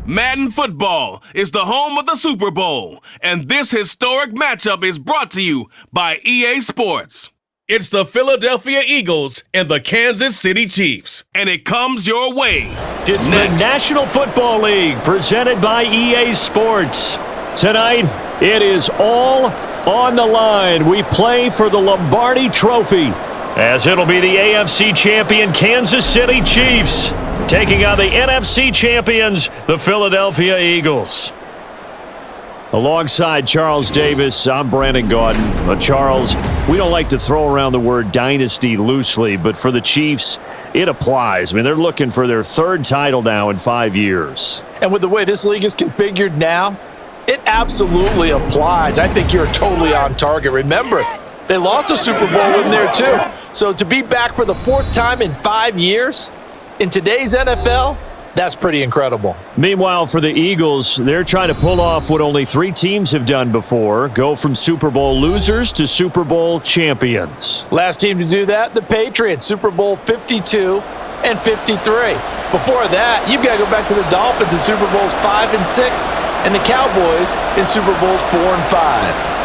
Madden Football is the home of the Super Bowl, and this historic matchup is brought to you by EA Sports. It's the Philadelphia Eagles and the Kansas City Chiefs, and it comes your way. It's the National Football League presented by EA Sports. Tonight, it is all on the line. We play for the Lombardi Trophy, as it'll be the AFC champion Kansas City Chiefs taking on the NFC champions, the Philadelphia Eagles. Alongside Charles Davis, I'm Brandon Gaudin. Charles, we don't like to throw around the word dynasty loosely, but for the Chiefs, it applies. I mean, they're looking for their third title now in 5 years. And with the way this league is configured now, it absolutely applies. I think you're totally on target. Remember, they lost a Super Bowl in there too. So to be back for the fourth time in 5 years in today's NFL, that's pretty incredible. Meanwhile, for the Eagles, they're trying to pull off what only 3 teams have done before, go from Super Bowl losers to Super Bowl champions. Last team to do that, the Patriots, Super Bowl 52 and 53. Before that, you've got to go back to the Dolphins in Super Bowls 5 and 6 and the Cowboys in Super Bowls 4 and 5.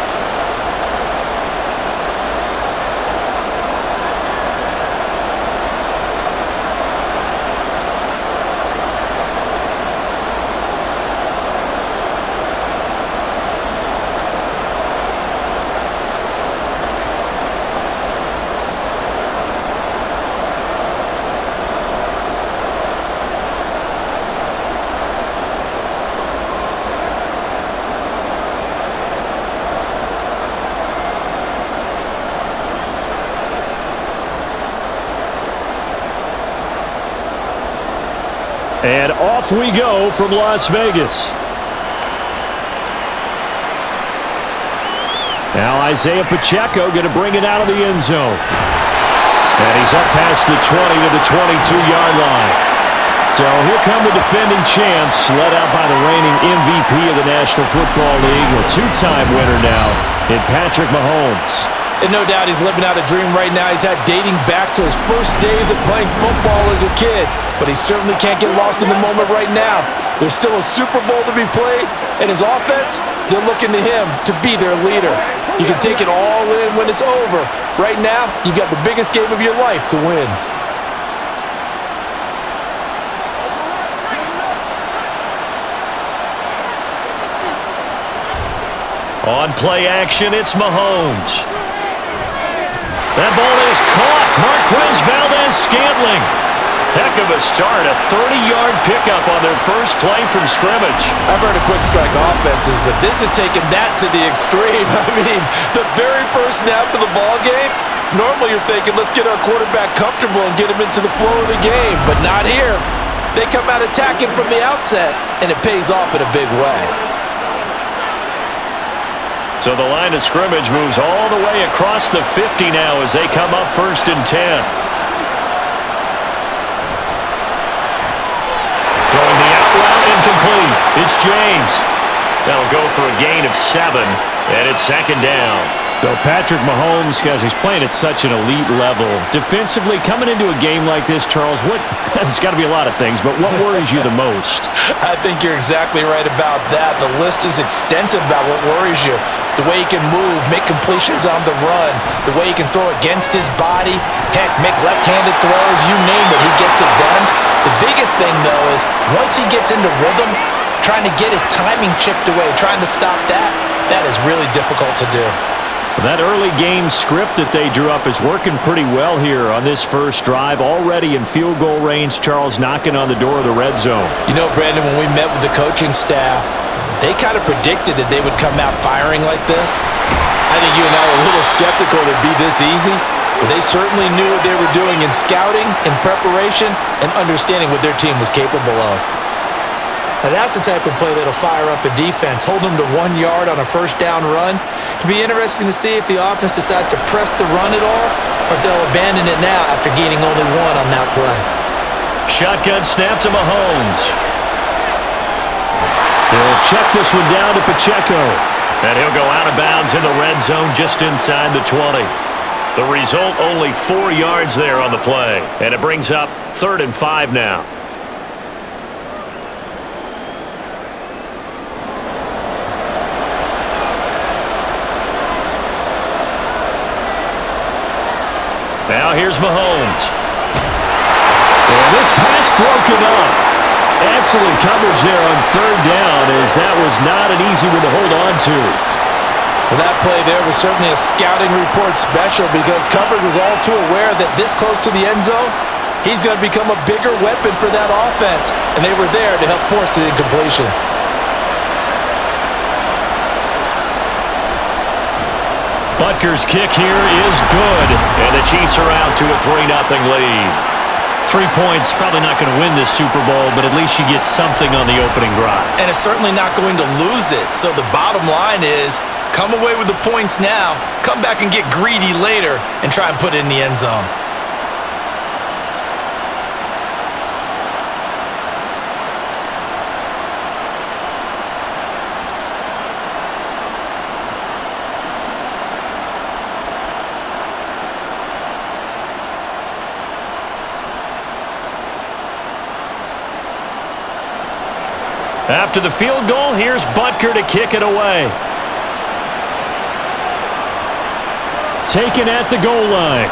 And off we go from Las Vegas. Now Isaiah Pacheco going to bring it out of the end zone. And he's up past the 20 to the 22-yard line. So here come the defending champs, led out by the reigning MVP of the National Football League, a 2-time winner now in Patrick Mahomes. And no doubt he's living out a dream right now. He's had dating back to his first days of playing football as a kid. But he certainly can't get lost in the moment right now. There's still a Super Bowl to be played, and his offense, they're looking to him to be their leader. You can take it all in when it's over. Right now, you've got the biggest game of your life to win. On play action, it's Mahomes. That ball is caught. Marquez Valdes-Scantling. Heck of a start, a 30-yard pickup on their first play from scrimmage. I've heard of quick strike offenses, but this is taking that to the extreme. I mean, the very first snap of the ball game, normally you're thinking, let's get our quarterback comfortable and get him into the flow of the game, but not here. They come out attacking from the outset, and it pays off in a big way. So the line of scrimmage moves all the way across the 50 now as they come up 1st and 10. Throwing the out route incomplete. It's James. That'll go for a gain of 7, and it's 2nd down. So Patrick Mahomes, guys, he's playing at such an elite level. Defensively, coming into a game like this, Charles, there's got to be a lot of things, but what worries you the most? I think you're exactly right about that. The list is extensive about what worries you. The way he can move, make completions on the run, the way he can throw against his body, heck, make left-handed throws, you name it, he gets it done. The biggest thing, though, is once he gets into rhythm, trying to get his timing chipped away, trying to stop that is really difficult to do. That early game script that they drew up is working pretty well here on this first drive. Already in field goal range, Charles knocking on the door of the red zone. You know, Brandon, when we met with the coaching staff, they kind of predicted that they would come out firing like this. I think you and I were a little skeptical it would be this easy, but they certainly knew what they were doing in scouting, in preparation, and understanding what their team was capable of. Now that's the type of play that'll fire up the defense, hold them to 1 yard on a first down run. It'll be interesting to see if the offense decides to press the run at all, or if they'll abandon it now after gaining only 1 on that play. Shotgun snap to Mahomes. He'll check this one down to Pacheco. And he'll go out of bounds in the red zone just inside the 20. The result, only 4 yards there on the play. And it brings up 3rd and 5 now. Now here's Mahomes. And this pass broken up. Excellent coverage there on third down, as that was not an easy one to hold on to. Well, that play there was certainly a scouting report special because coverage was all too aware that this close to the end zone, he's going to become a bigger weapon for that offense, and they were there to help force the incompletion. Butker's kick here is good, and the Chiefs are out to a 3-0 lead. 3 points, probably not going to win this Super Bowl, but at least you get something on the opening drive. And it's certainly not going to lose it. So the bottom line is, come away with the points now, come back and get greedy later, and try and put it in the end zone. After the field goal, here's Butker to kick it away. Taken at the goal line.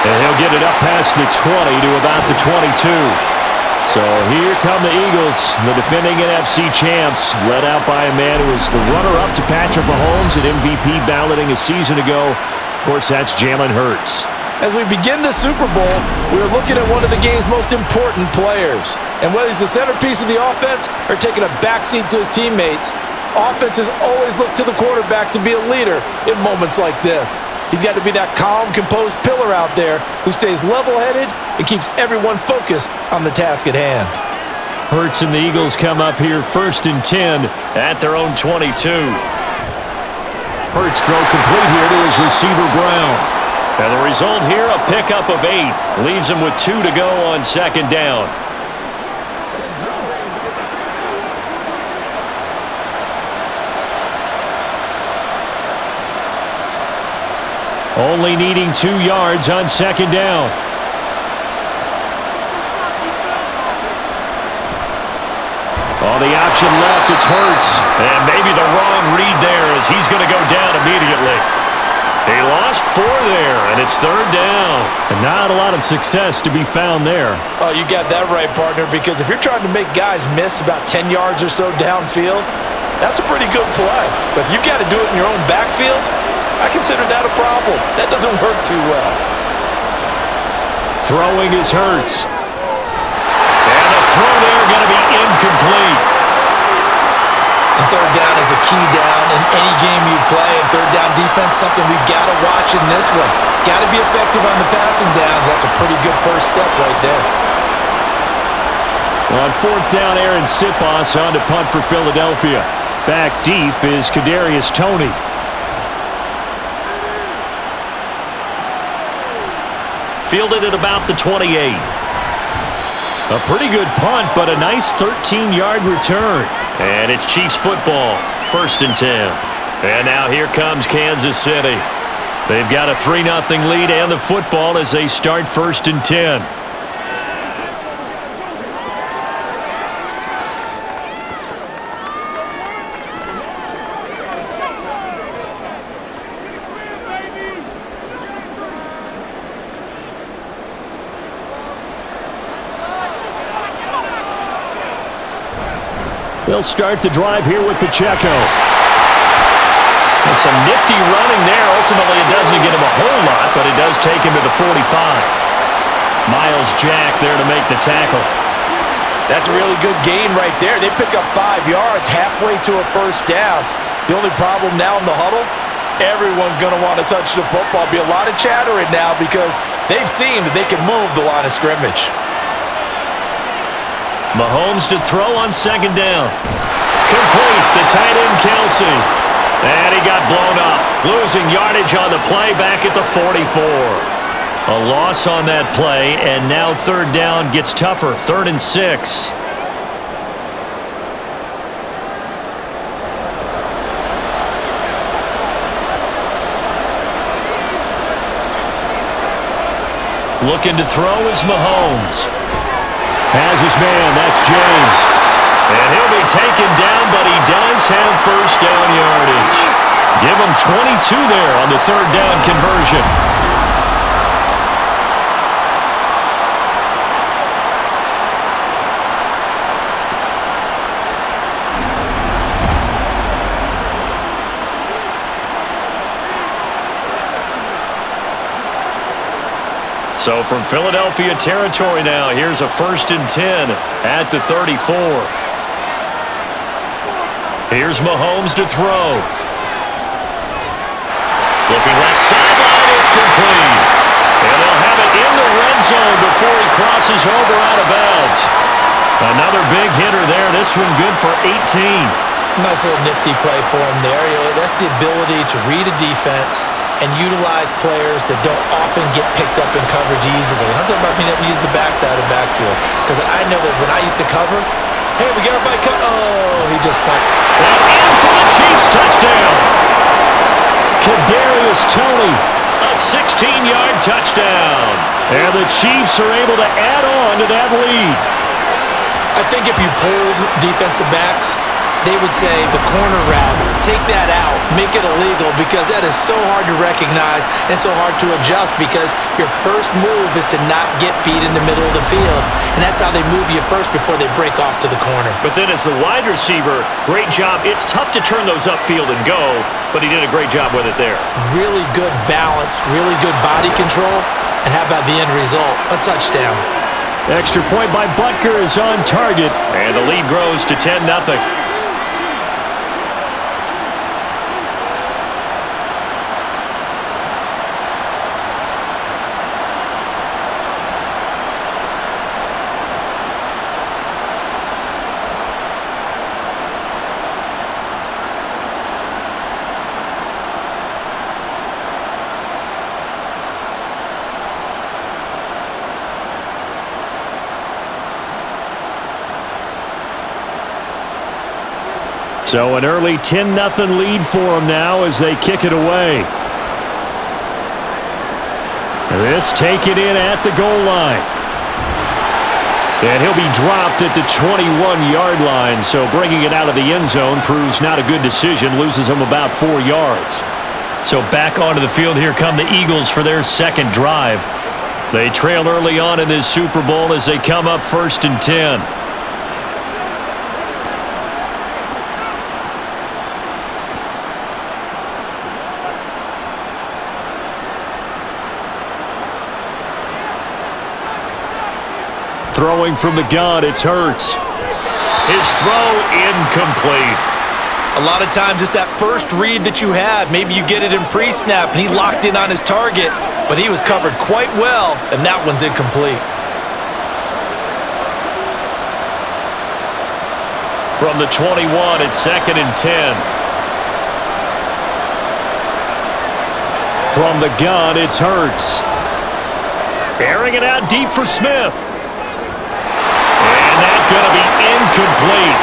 And he'll get it up past the 20 to about the 22. So here come the Eagles, the defending NFC champs, led out by a man who was the runner-up to Patrick Mahomes at MVP balloting a season ago. Of course, that's Jalen Hurts. As we begin the Super Bowl, we're looking at one of the game's most important players. And whether he's the centerpiece of the offense or taking a backseat to his teammates, offenses always look to the quarterback to be a leader in moments like this. He's got to be that calm, composed pillar out there who stays level-headed and keeps everyone focused on the task at hand. Hurts and the Eagles come up here 1st and 10 at their own 22. Hurts throw complete here to his receiver Brown. And the result here, a pickup of 8. Leaves him with 2 to go on 2nd down. Only needing 2 yards on 2nd down. On the option left, it's Hurts. And maybe the wrong read there as he's going to go down immediately. He lost 4 there, and it's 3rd down. And not a lot of success to be found there. Oh, you got that right, partner, because if you're trying to make guys miss about 10 yards or so downfield, that's a pretty good play. But if you've got to do it in your own backfield, I consider that a problem. That doesn't work too well. Throwing is Hurts. And the throw there going to be incomplete. And 3rd down is a key down in any game you play. And 3rd down defense, something we've got to watch in this one. Got to be effective on the passing downs. That's a pretty good first step right there. On 4th down, Aaron Sipos on to punt for Philadelphia. Back deep is Kadarius Toney. Fielded at about the 28. A pretty good punt, but a nice 13-yard return. And it's Chiefs football, 1st and 10. And now here comes Kansas City. They've got a 3-0 lead and the football as they start 1st and 10. They'll start the drive here with Pacheco. And some nifty running there. Ultimately, it doesn't get him a whole lot, but it does take him to the 45. Myles Jack there to make the tackle. That's a really good gain right there. They pick up 5 yards halfway to a 1st down. The only problem now in the huddle, everyone's going to want to touch the football. Be a lot of chattering now because they've seen that they can move the line of scrimmage. Mahomes to throw on 2nd down. Complete, the tight end Kelsey. And he got blown up. Losing yardage on the play back at the 44. A loss on that play, and now 3rd down gets tougher. 3rd and 6. Looking to throw is Mahomes. Has his man, that's James. And he'll be taken down, but he does have 1st down yardage. Give them 22 there on the third down conversion. So from Philadelphia territory now, here's a 1st and 10 at the 34. Here's Mahomes to throw. Looking left sideline, it's complete. And they'll have it in the red zone before he crosses over out of bounds. Another big hitter there. This one good for 18. Nice little nifty play for him there. That's the ability to read a defense and utilize players that don't often get picked up in coverage easily. And I'm talking about being able to use the backside of backfield. Because I know that when I used to cover, hey, we got everybody covered. Oh, he just stopped. In for the Chiefs touchdown. Kadarius Toney, a 16-yard touchdown. And the Chiefs are able to add on to that lead. I think if you pulled defensive backs, they would say the corner route, take that out, make it illegal, because that is so hard to recognize and so hard to adjust, because your first move is to not get beat in the middle of the field, and that's how they move you first before they break off to the corner. But then as the wide receiver, great job. It's tough to turn those upfield and go, but he did a great job with it there. Really good balance, really good body control, and how about the end result? A touchdown. Extra point by Butker is on target, and the lead grows to 10-0. So an early 10-0 lead for them now as they kick it away. This taken in at the goal line. And he'll be dropped at the 21-yard line, so bringing it out of the end zone proves not a good decision, loses him about 4 yards. So back onto the field, here come the Eagles for their second drive. They trail early on in this Super Bowl as they come up 1st and 10. Throwing from the gun, it's Hurts. His throw incomplete. A lot of times it's that first read that you have. Maybe you get it in pre-snap, and he locked in on his target, but he was covered quite well, and that one's incomplete. From the 21, it's 2nd and 10. From the gun, it's Hurts. Airing it out deep for Smith. And that's going to be incomplete.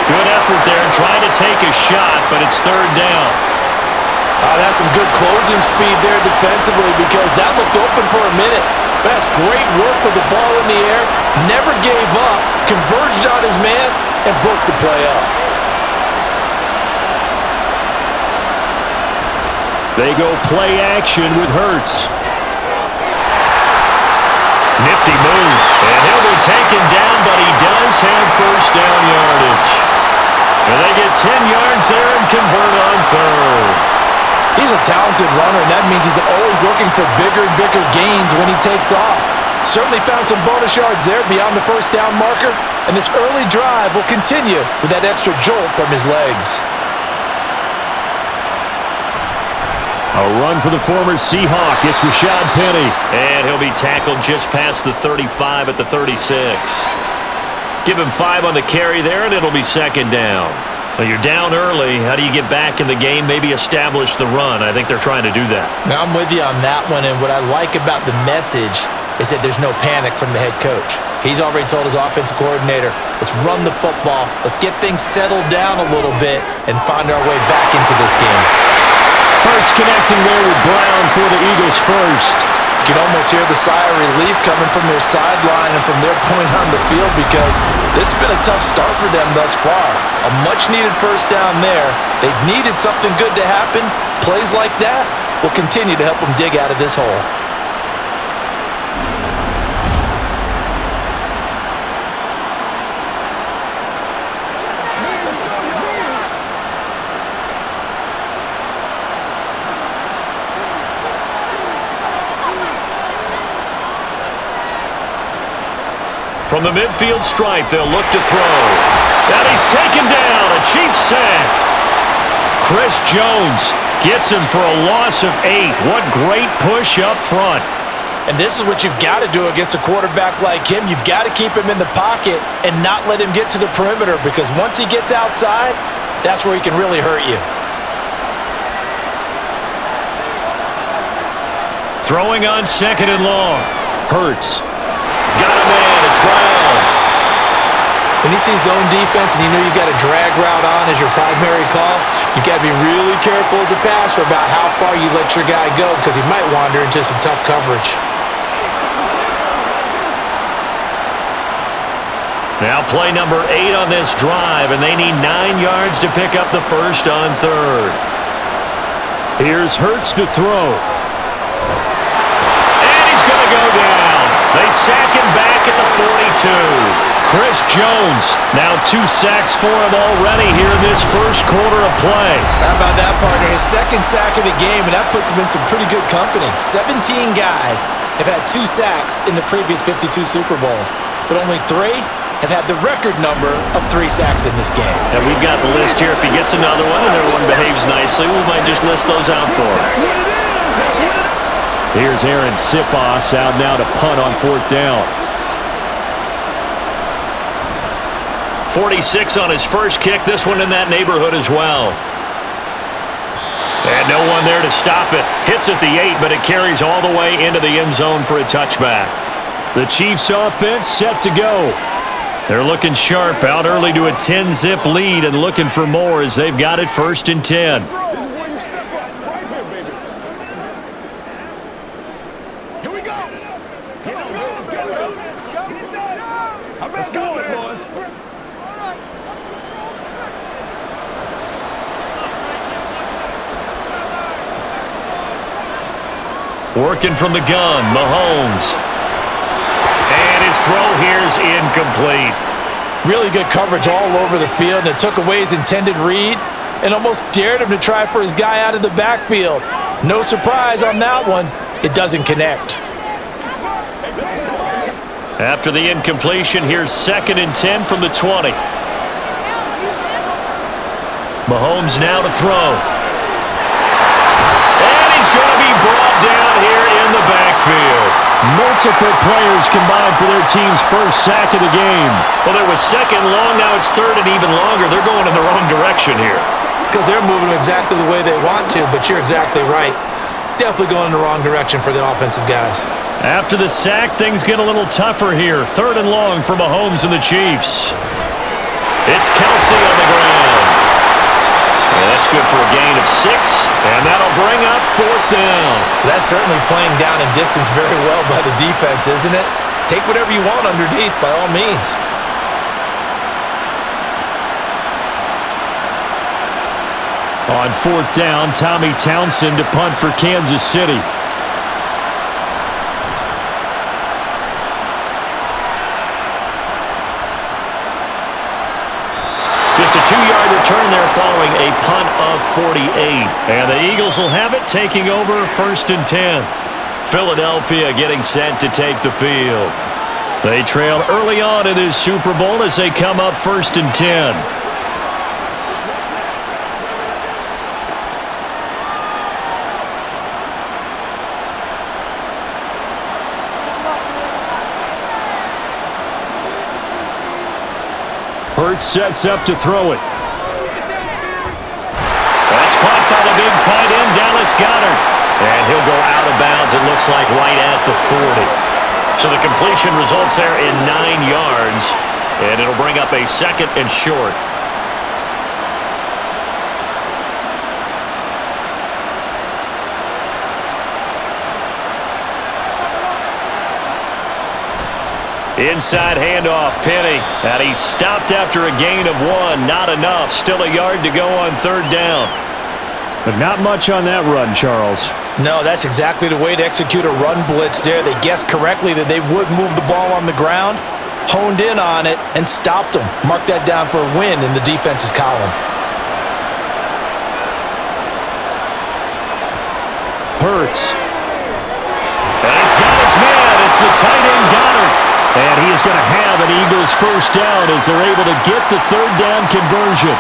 Good effort there, trying to take a shot, but it's 3rd down. That's some good closing speed there defensively, because that looked open for a minute. That's great work with the ball in the air. Never gave up, converged on his man, and broke the play up. They go play action with Hurts. Nifty move, and he'll be taken down, but he does have 1st down yardage. And they get 10 yards there and convert on 3rd. He's a talented runner, and that means he's always looking for bigger and bigger gains when he takes off. Certainly found some bonus yards there beyond the 1st down marker, and this early drive will continue with that extra jolt from his legs. A run for the former Seahawk. It's Rashad Penny. And he'll be tackled just past the 35 at the 36. Give him 5 on the carry there, and it'll be 2nd down. Well, you're down early. How do you get back in the game, maybe establish the run? I think they're trying to do that. Now, I'm with you on that one, and what I like about the message is that there's no panic from the head coach. He's already told his offensive coordinator, let's run the football, let's get things settled down a little bit, and find our way back into this game. Hurts connecting there with Brown for the Eagles first. You can almost hear the sigh of relief coming from their sideline and from their point on the field because this has been a tough start for them thus far. A much-needed first down there. They needed something good to happen. Plays like that will continue to help them dig out of this hole. From the midfield stripe, they'll look to throw. And he's taken down, a Chiefs sack. Chris Jones gets him for a loss of 8. What great push up front. And this is what you've got to do against a quarterback like him. You've got to keep him in the pocket and not let him get to the perimeter because once he gets outside, that's where he can really hurt you. Throwing on 2nd and long. Hurts. Got a man. It's Brown. When you see zone defense and you know you've got a drag route on as your primary call, you've got to be really careful as a passer about how far you let your guy go because he might wander into some tough coverage. Now play number 8 on this drive, and they need 9 yards to pick up the first on 3rd. Here's Hurts to throw. And he's going to go down. They sack him back at the 42. Chris Jones, now 2 sacks for him already here in this first quarter of play. How about that, partner? His 2nd sack of the game, and that puts him in some pretty good company. 17 guys have had 2 sacks in the previous 52 Super Bowls, but only 3 have had the record number of 3 sacks in this game. And we've got the list here. If he gets another one and everyone behaves nicely, we might just list those out for him. Here's Aaron Sipos out now to punt on 4th down. 46 on his first kick. This one in that neighborhood as well. And no one there to stop it. Hits at the 8, but it carries all the way into the end zone for a touchback. The Chiefs offense set to go. They're looking sharp, out early to a 10-zip lead and looking for more as they've got it 1st and 10. Working from the gun, Mahomes. And his throw here is incomplete. Really good coverage all over the field, and it took away his intended read and almost dared him to try for his guy out of the backfield. No surprise on that one. It doesn't connect. After the incompletion, here's 2nd and 10 from the 20. Mahomes now to throw. And he's going to be brought down here in the backfield. Multiple players combined for their team's first sack of the game. Well, there was 2nd long, now it's 3rd and even longer. They're going in the wrong direction here. Because they're moving exactly the way they want to, but you're exactly right. Definitely going in the wrong direction for the offensive guys. After the sack, things get a little tougher here. 3rd and long for Mahomes and the Chiefs. It's Kelsey on the ground. And that's good for a gain of 6, and that'll bring up 4th down. That's certainly playing down in distance very well by the defense, isn't it? Take whatever you want underneath, by all means. On 4th down, Tommy Townsend to punt for Kansas City. Just a 2-yard return there following a punt of 48. And the Eagles will have it, taking over 1st and 10. Philadelphia getting set to take the field. They trail early on in this Super Bowl as they come up 1st and 10. Hurts sets up to throw it. That's caught by the big tight end, Dallas Goedert. And he'll go out of bounds, it looks like, right at the 40. So the completion results there in 9 yards. And it'll bring up a 2nd and short. Inside handoff, Penny. And he stopped after a gain of 1. Not enough. Still a yard to go on third down. But not much on that run, Charles. No, that's exactly the way to execute a run blitz there. They guessed correctly that they would move the ball on the ground, honed in on it, and stopped them. Mark that down for a win in the defense's column. Hurts. And he's got his man. It's the tight end Goddard. And he is going to have an Eagles first down as they're able to get the third down conversion.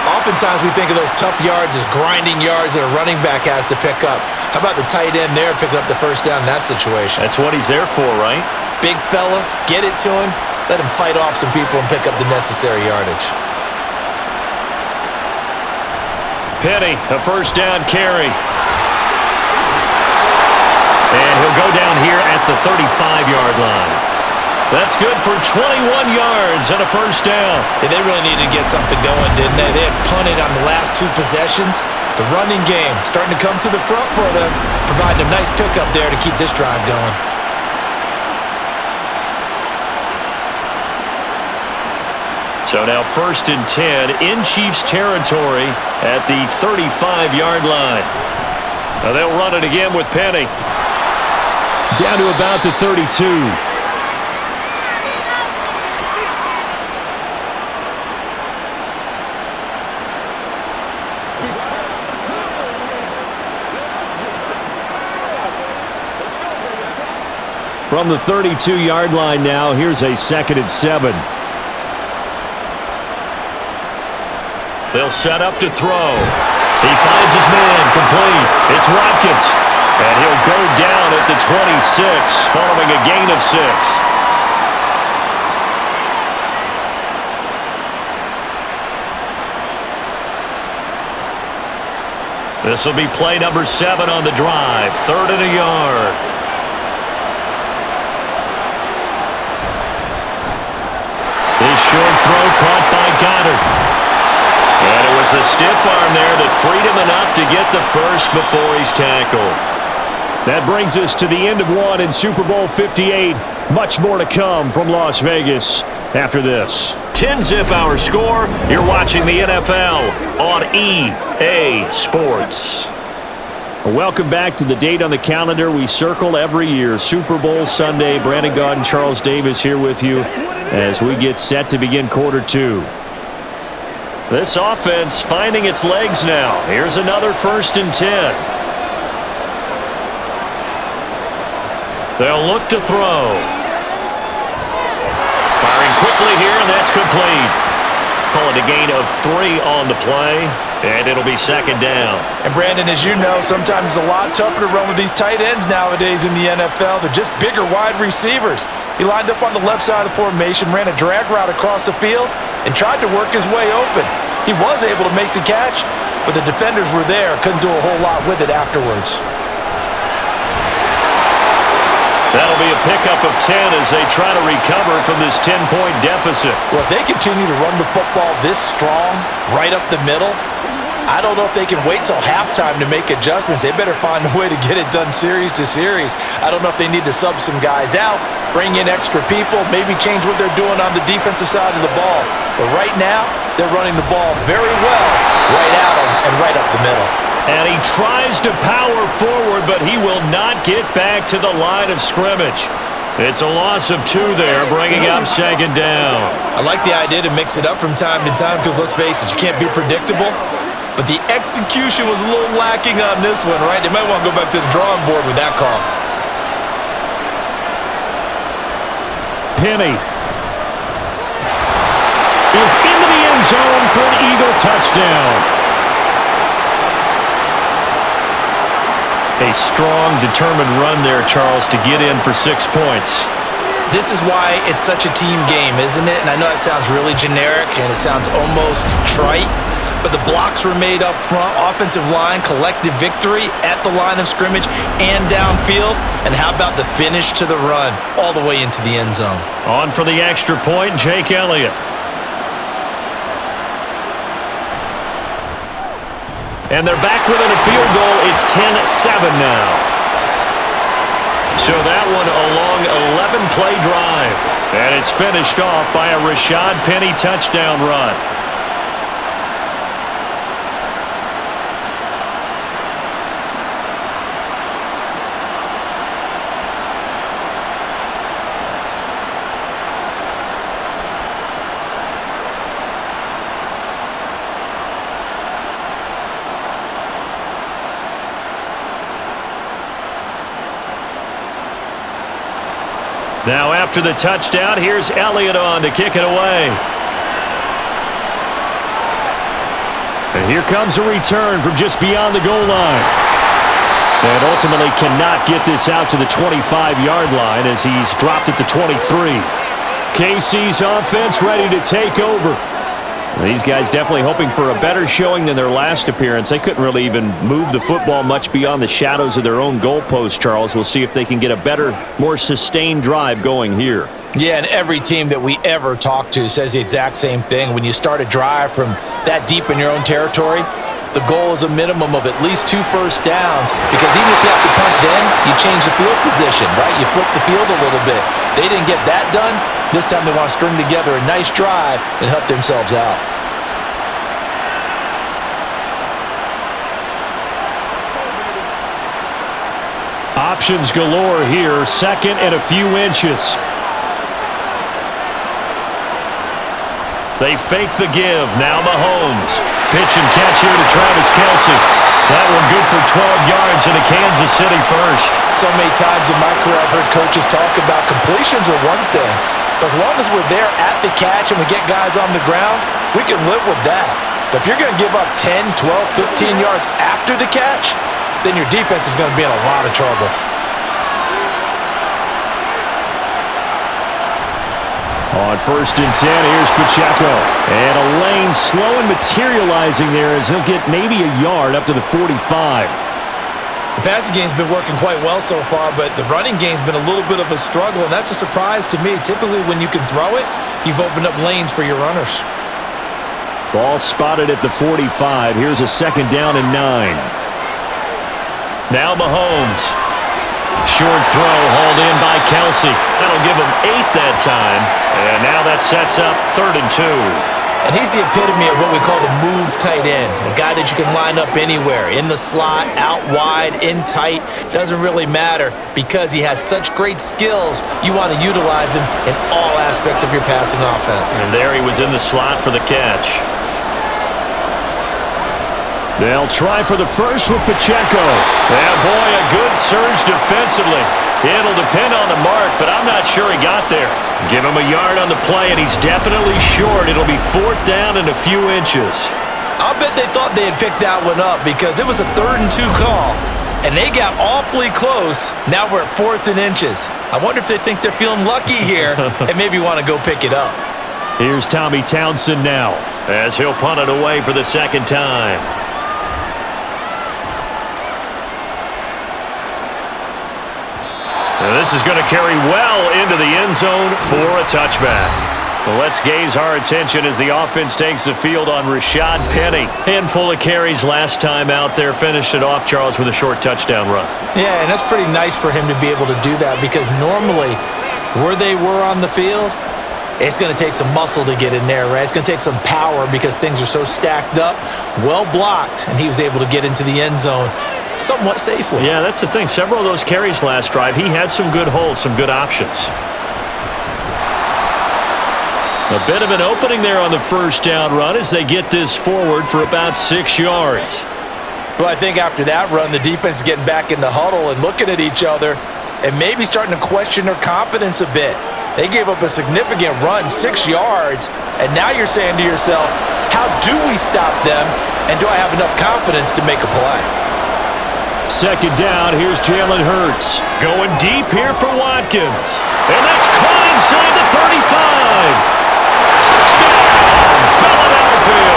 Oftentimes we think of those tough yards as grinding yards that a running back has to pick up. How about the tight end there picking up the first down in that situation? That's what he's there for, right? Big fella, get it to him, let him fight off some people and pick up the necessary yardage. Penny, a first down carry. And he'll go down here at the 35-yard line. That's good for 21 yards and a first down. Yeah, they really needed to get something going, didn't they? They had punted on the last 2 possessions. The running game starting to come to the front for them, providing a nice pickup there to keep this drive going. So now 1st and 10 in Chiefs territory at the 35-yard line. Now they'll run it again with Penny. Down to about the 32. From the 32-yard line now, here's a 2nd and 7. They'll set up to throw. He finds his man, complete. It's Watkins. And he'll go down at the 26, following a gain of 6. This will be play number 7 on the drive. 3rd and a yard. This short throw caught by Goddard. And it was a stiff arm there that freed him enough to get the first before he's tackled. That brings us to the end of 1 in Super Bowl 58. Much more to come from Las Vegas after this. 10-zip our score. You're watching the NFL on EA Sports. Welcome back to the date on the calendar we circle every year. Super Bowl Sunday. Brandon Gaud and Charles Davis here with you as we get set to begin quarter 2. This offense finding its legs now. Here's another 1st and 10. They'll look to throw. Firing quickly here, and that's complete. Call it a gain of 3 on the play, and it'll be 2nd down. And Brandon, as you know, sometimes it's a lot tougher to run with these tight ends nowadays in the NFL. They're just bigger wide receivers. He lined up on the left side of the formation, ran a drag route across the field, and tried to work his way open. He was able to make the catch, but the defenders were there, couldn't do a whole lot with it afterwards. That'll be a pickup of 10 as they try to recover from this 10-point deficit. Well, if they continue to run the football this strong, right up the middle, I don't know if they can wait till halftime to make adjustments. They better find a way to get it done series to series. I don't know if they need to sub some guys out, bring in extra people, maybe change what they're doing on the defensive side of the ball. But right now, they're running the ball very well right at them and right up the middle. And he tries to power forward, but he will not get back to the line of scrimmage. It's a loss of 2 there, bringing up 2nd down. I like the idea to mix it up from time to time because, let's face it, you can't be predictable. But the execution was a little lacking on this one, right? They might want to go back to the drawing board with that call. Penny is into the end zone for an Eagle touchdown. A strong, determined run there, Charles, to get in for 6 points. This is why it's such a team game, isn't it? And I know it sounds really generic and it sounds almost trite, but the blocks were made up front, offensive line, collective victory at the line of scrimmage and downfield. And how about the finish to the run all the way into the end zone? On for the extra point, Jake Elliott. And they're back within a field goal. It's 10-7 now. So that one a long 11-play drive. And it's finished off by a Rashad Penny touchdown run. Now after the touchdown, here's Elliott on to kick it away. And here comes a return from just beyond the goal line. And ultimately cannot get this out to the 25-yard line as he's dropped it to 23. KC's offense ready to take over. These guys definitely hoping for a better showing than their last appearance. They couldn't really even move the football much beyond the shadows of their own goalpost, Charles. We'll see if they can get a better, more sustained drive going here. Yeah, and every team that we ever talk to says the exact same thing. When you start a drive from that deep in your own territory, the goal is a minimum of at least 2 first downs, because even if you have to punt then, you change the field position, right? You flip the field a little bit. They didn't get that done. This time they want to string together a nice drive and help themselves out. Options galore here. Second and a few inches. They fake the give. Now Mahomes. Pitch and catch here to Travis Kelce. That one good for 12 yards into Kansas City first. So many times in my career I've heard coaches talk about completions are one thing, but as long as we're there at the catch and we get guys on the ground, we can live with that. But if you're going to give up 10, 12, 15 yards after the catch, then your defense is going to be in a lot of trouble. On 1st and 10, here's Pacheco. And a lane slow and materializing there as he'll get maybe a yard up to the 45. The passing game's been working quite well so far, but the running game's been a little bit of a struggle, and that's a surprise to me. Typically, when you can throw it, you've opened up lanes for your runners. Ball spotted at the 45. Here's a 2nd down and 9. Now Mahomes. Short throw hauled in by Kelce. That'll give him 8 that time. And now that sets up 3rd and 2. And he's the epitome of what we call the move tight end. A guy that you can line up anywhere. In the slot, out wide, in tight. Doesn't really matter because he has such great skills. You want to utilize him in all aspects of your passing offense. And there he was in the slot for the catch. They'll try for the first with Pacheco. And boy, a good surge defensively. It'll depend on the mark, but I'm not sure he got there. Give him a yard on the play, and he's definitely short. It'll be 4th down and a few inches. I'll bet they thought they had picked that one up because it was a 3rd and 2 call, and they got awfully close. Now we're at 4th and inches. I wonder if they think they're feeling lucky here and maybe want to go pick it up. Here's Tommy Townsend now as he'll punt it away for the 2nd time. Now this is going to carry well into the end zone for a touchback. Well, let's gaze our attention as the offense takes the field on Rashad Penny. Handful of carries last time out there. Finished it off, Charles, with a short touchdown run. Yeah, and that's pretty nice for him to be able to do that because normally where they were on the field, it's going to take some muscle to get in there, right? It's going to take some power because things are so stacked up, well blocked, and he was able to get into the end zone somewhat safely. Yeah, that's the thing. Several of those carries last drive, he had some good holes, some good options. A bit of an opening there on the 1st down run as they get this forward for about 6 yards. Well, I think after that run, the defense is getting back in the huddle and looking at each other and maybe starting to question their confidence a bit. They gave up a significant run, 6 yards, and now you're saying to yourself, how do we stop them, and do I have enough confidence to make a play? 2nd down, here's Jalen Hurts. Going deep here for Watkins. And that's caught inside the 35. Touchdown, Philadelphia.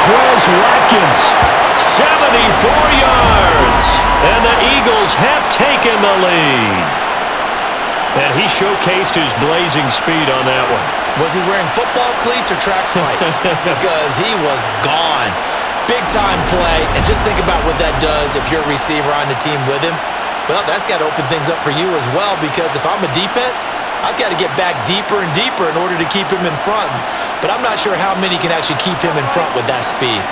Quez Watkins, 74 yards. And the Eagles have taken the lead. And he showcased his blazing speed on that one. Was he wearing football cleats or track spikes? Because he was gone. Big-time play, and just think about what that does if you're a receiver on the team with him. Well, that's got to open things up for you as well, because if I'm a defense, I've got to get back deeper and deeper in order to keep him in front. But I'm not sure how many can actually keep him in front with that speed.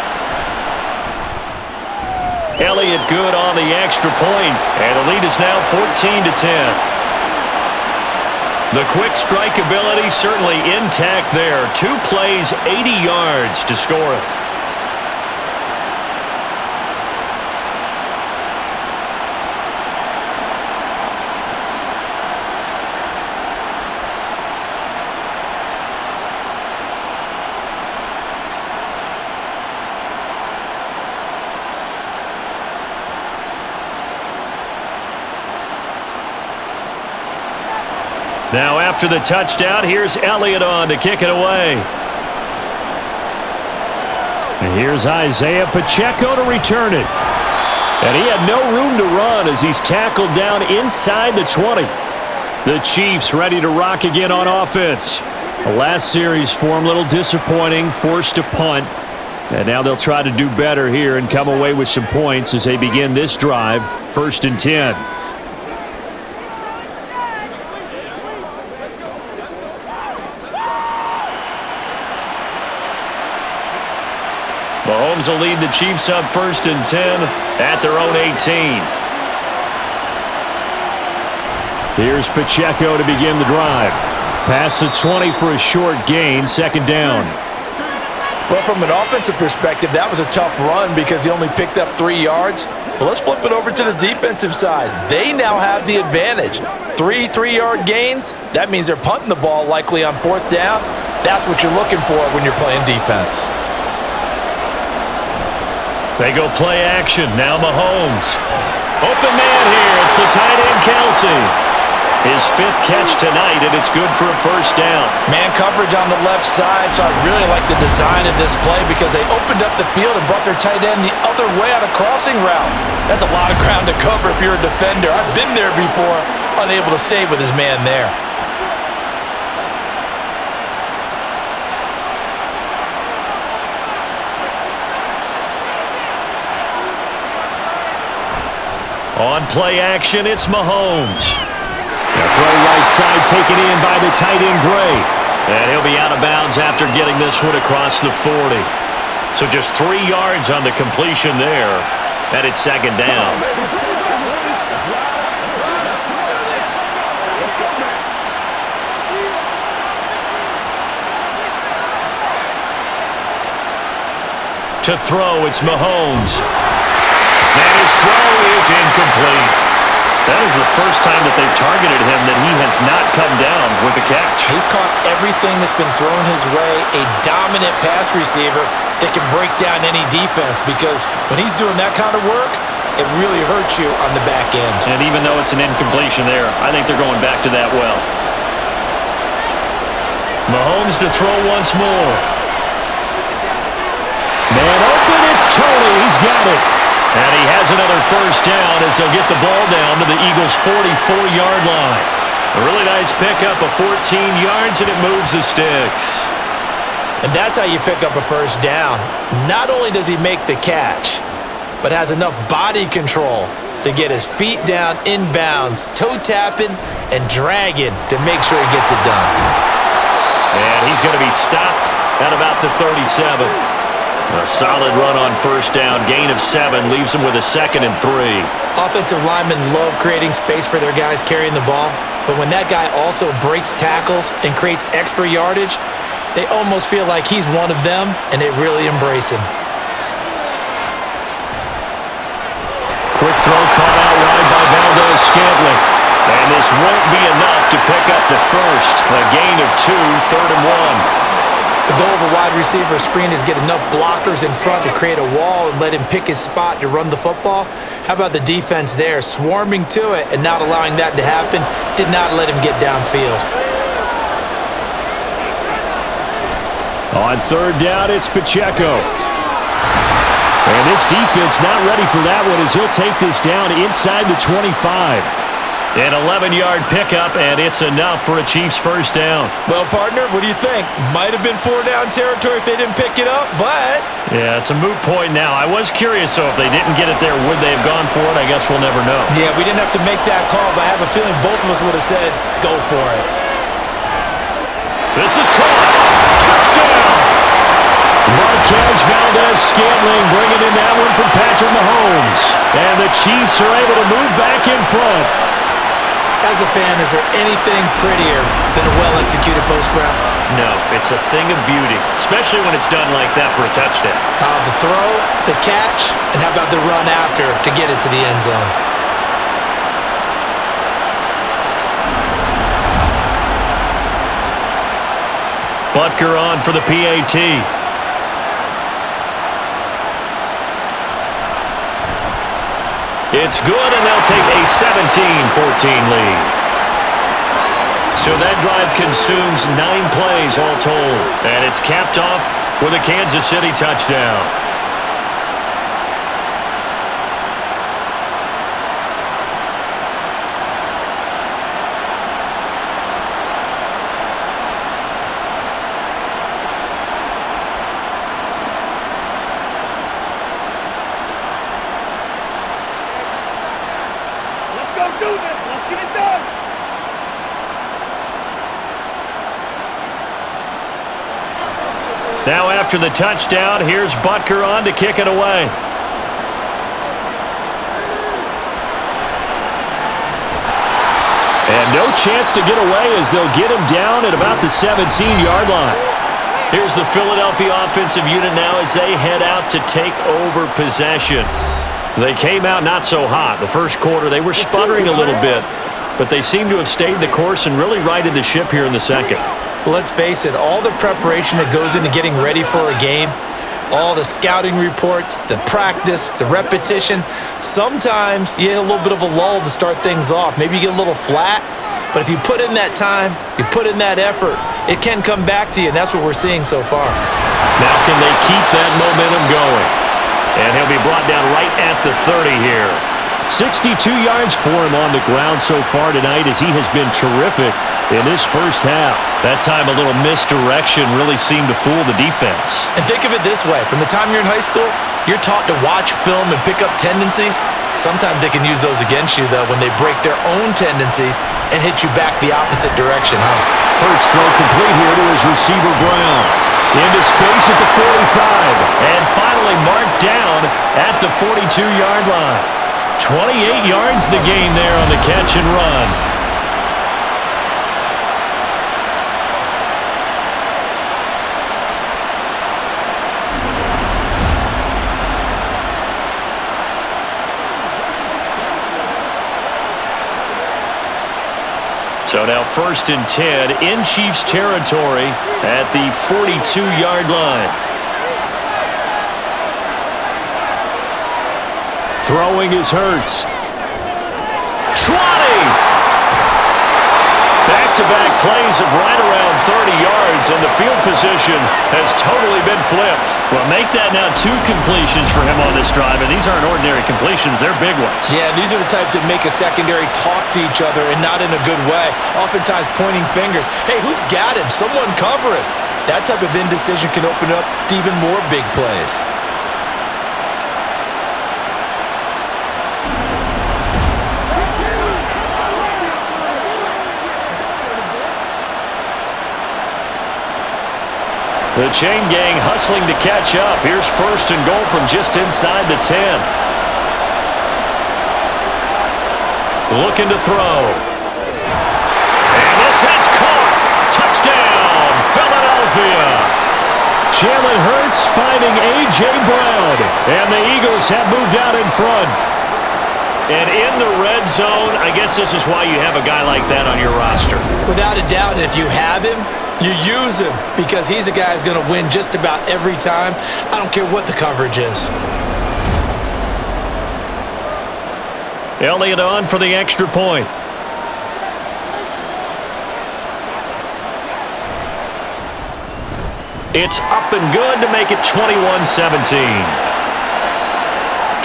Elliott good on the extra point, and the lead is now 14-10. The quick strike ability certainly intact there. 2 plays, 80 yards to score it. Now after the touchdown, here's Elliott on to kick it away. And here's Isaiah Pacheco to return it. And he had no room to run as he's tackled down inside the 20. The Chiefs ready to rock again on offense. The last series for him, a little disappointing, forced to punt. And now they'll try to do better here and come away with some points as they begin this drive, 1st and 10. Mahomes will lead the Chiefs up 1st and 10 at their own 18. Here's Pacheco to begin the drive. Past the 20 for a short gain, 2nd down. Well, from an offensive perspective, that was a tough run because he only picked up 3 yards. But let's flip it over to the defensive side. They now have the advantage. 3 3-yard gains, that means they're punting the ball likely on 4th down. That's what you're looking for when you're playing defense. They go play action. Now Mahomes. Open man here. It's the tight end, Kelsey. His 5th catch tonight, and it's good for a 1st down. Man coverage on the left side, so I really like the design of this play because they opened up the field and brought their tight end the other way on a crossing route. That's a lot of ground to cover if you're a defender. I've been there before, unable to stay with his man there. On play action, it's Mahomes. The throw right side taken in by the tight end, Gray. And he'll be out of bounds after getting this one across the 40. So just 3 yards on the completion there. And it's 2nd down. To throw, it's Mahomes. And his throw is incomplete. That is the first time that they've targeted him that he has not come down with a catch. He's caught everything that's been thrown his way, a dominant pass receiver that can break down any defense, because when he's doing that kind of work, it really hurts you on the back end. And even though it's an incompletion there, I think they're going back to that well. Mahomes to throw once more. Man open, it's Tony. He's got it. And he has another 1st down as they'll get the ball down to the Eagles' 44-yard line. A really nice pickup of 14 yards, and it moves the sticks. And that's how you pick up a 1st down. Not only does he make the catch, but has enough body control to get his feet down inbounds, toe tapping and dragging to make sure he gets it done. And he's going to be stopped at about the 37. A solid run on 1st down, gain of 7, leaves them with a 2nd and 3. Offensive linemen love creating space for their guys carrying the ball, but when that guy also breaks tackles and creates extra yardage, they almost feel like he's one of them, and they really embrace him. Quick throw caught out wide by Valdez-Scantling. And this won't be enough to pick up the 1st. A gain of 2, 3rd and 1. The goal of a wide receiver screen is get enough blockers in front to create a wall and let him pick his spot to run the football. How about the defense there, swarming to it and not allowing that to happen? Did not let him get downfield. On 3rd down, it's Pacheco. And this defense not ready for that one as he'll take this down inside the 25. An 11-yard pickup, and it's enough for a Chiefs first down. Well, partner, what do you think? Might have been 4-down territory if they didn't pick it up, but... Yeah, it's a moot point now. I was curious, so if they didn't get it there, would they have gone for it? I guess we'll never know. Yeah, we didn't have to make that call, but I have a feeling both of us would have said, go for it. This is caught. Touchdown! Marquez Valdez-Scantling bringing in that one from Patrick Mahomes. And the Chiefs are able to move back in front. As a fan, is there anything prettier than a well-executed post route? No, it's a thing of beauty, especially when it's done like that for a touchdown. The throw, the catch, and how about the run after to get it to the end zone? Butker on for the PAT. It's good, and they'll take a 17-14 lead. So that drive consumes 9 plays all told, and it's capped off with a Kansas City touchdown. Now after the touchdown, here's Butker on to kick it away. And no chance to get away as they'll get him down at about the 17-yard line. Here's the Philadelphia offensive unit now as they head out to take over possession. They came out not so hot. The first quarter, they were sputtering a little bit, but they seem to have stayed the course and really righted the ship here in the second. Well, let's face it, all the preparation that goes into getting ready for a game, all the scouting reports, the practice, the repetition, sometimes you hit a little bit of a lull to start things off. Maybe you get a little flat, but if you put in that time, you put in that effort, it can come back to you, and that's what we're seeing so far. Now can they keep that momentum going? And he'll be brought down right at the 30 here. 62 yards for him on the ground so far tonight as he has been terrific in this first half. That time a little misdirection really seemed to fool the defense. And think of it this way. From the time you're in high school, you're taught to watch film and pick up tendencies. Sometimes they can use those against you, though, when they break their own tendencies and hit you back the opposite direction, huh? Hurts throw complete here to his receiver, Brown. Into space at the 45. And finally marked down at the 42-yard line. 28 yards the gain there on the catch and run. So now 1st and 10 in Chiefs territory at the 42-yard line. Throwing is Hurts. 20! Back-to-back plays of right around 30 yards, and the field position has totally been flipped. Well, make that now 2 completions for him on this drive, and these aren't ordinary completions. They're big ones. Yeah, these are the types that make a secondary talk to each other, and not in a good way. Oftentimes pointing fingers. Hey, who's got him? Someone cover him. That type of indecision can open up to even more big plays. The chain gang hustling to catch up. Here's 1st and goal from just inside the 10. Looking to throw. And this has caught. Touchdown, Philadelphia. Jalen Hurts finding A.J. Brown. And the Eagles have moved out in front. And in the red zone, I guess this is why you have a guy like that on your roster. Without a doubt, if you have him, you use him because he's a guy who's going to win just about every time. I don't care what the coverage is. Elliott on for the extra point. It's up and good to make it 21-17.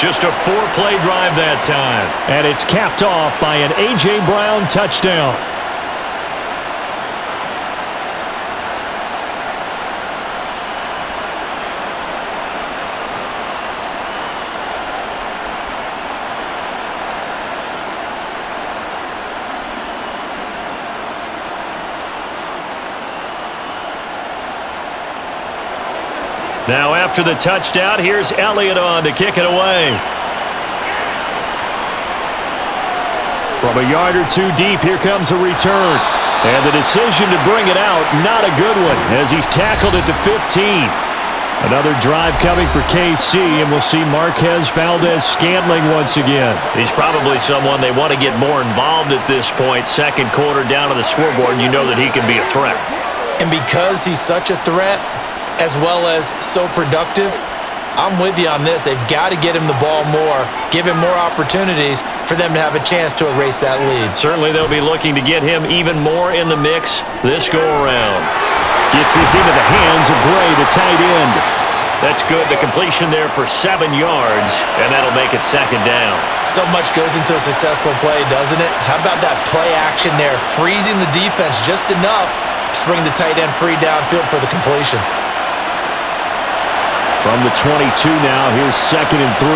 Just a 4-play drive that time. And it's capped off by an A.J. Brown touchdown. Now after the touchdown, here's Elliott on to kick it away. From a yard or two deep, here comes a return. And the decision to bring it out, not a good one, as he's tackled at the 15. Another drive coming for KC, and we'll see Marquez Valdez-Scantling once again. He's probably someone they want to get more involved at this point. Second quarter down to the scoreboard, and you know that he can be a threat. And because he's such a threat, as well as so productive, I'm with you on this. They've got to get him the ball more, give him more opportunities for them to have a chance to erase that lead. Certainly they'll be looking to get him even more in the mix this go-around. Gets this into the hands of Gray, the tight end. That's good. The completion there for 7 yards, and that'll make it second down. So much goes into a successful play, doesn't it? How about that play action there, freezing the defense just enough to bring the tight end free downfield for the completion. From the 22 now, here's 2nd and 3.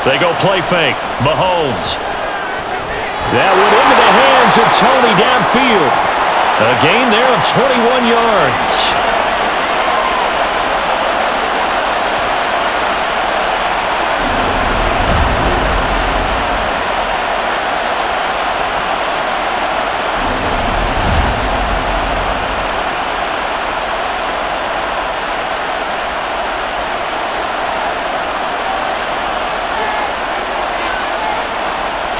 They go play fake. Mahomes. That went into the hands of Tony downfield. A gain there of 21 yards.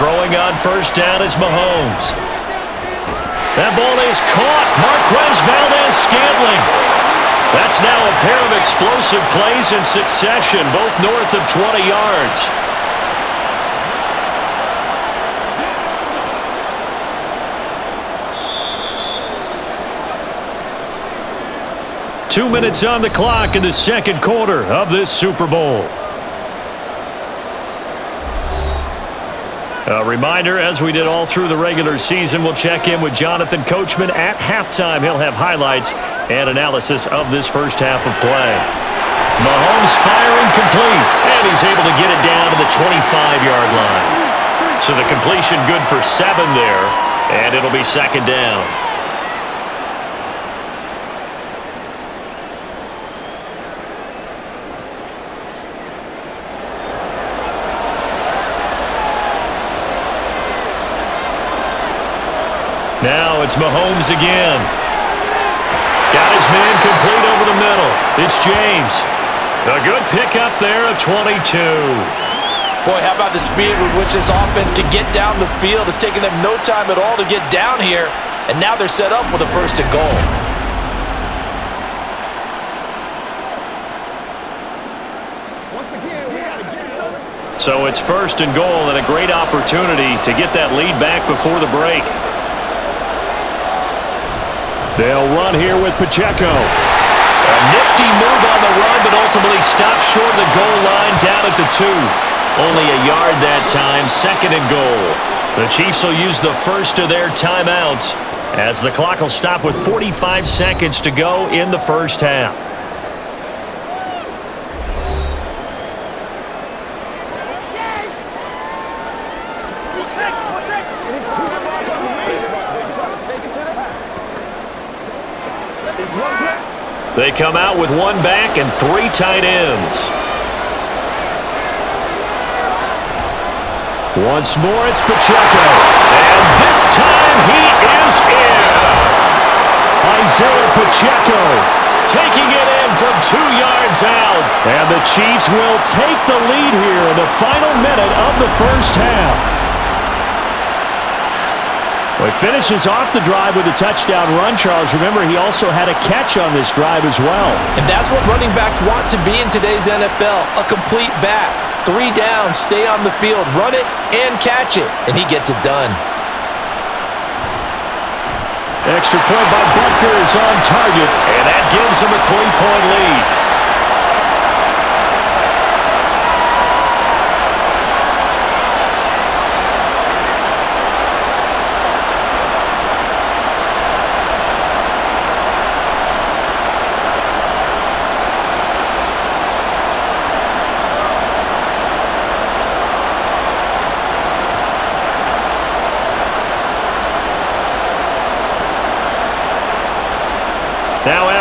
Throwing on first down is Mahomes. That ball is caught. Marquez Valdez-Scantling. That's now a pair of explosive plays in succession, both north of 20 yards. Two minutes on the clock in the second quarter of this Super Bowl. A reminder, as we did all through the regular season, we'll check in with Jonathan Coachman at halftime. He'll have highlights and analysis of this first half of play. Mahomes firing complete, and he's able to get it down to the 25-yard line. So the completion good for 7 there, and it'll be second down. Now it's Mahomes again. Got his man complete over the middle. It's James. A good pickup there, a 22. Boy, how about the speed with which this offense can get down the field? It's taken them no time at all to get down here, and now they're set up with a 1st and goal. So it's 1st and goal, and a great opportunity to get that lead back before the break. They'll run here with Pacheco. A nifty move on the run, but ultimately stopped short of the goal line down at the 2. Only a yard that time, 2nd and goal. The Chiefs will use the first of their timeouts as the clock will stop with 45 seconds to go in the first half. They come out with 1 back and 3 tight ends. Once more, it's Pacheco. And this time he is in. Isaiah Pacheco Taking it in from 2 yards out. And the Chiefs will take the lead here in the final minute of the first half. Well, he finishes off the drive with a touchdown run, Charles. Remember, he also had a catch on this drive as well. And that's what running backs want to be in today's NFL, a complete back. 3 down, stay on the field, run it, and catch it. And he gets it done. Extra point by Butker is on target. And that gives him a 3-point lead.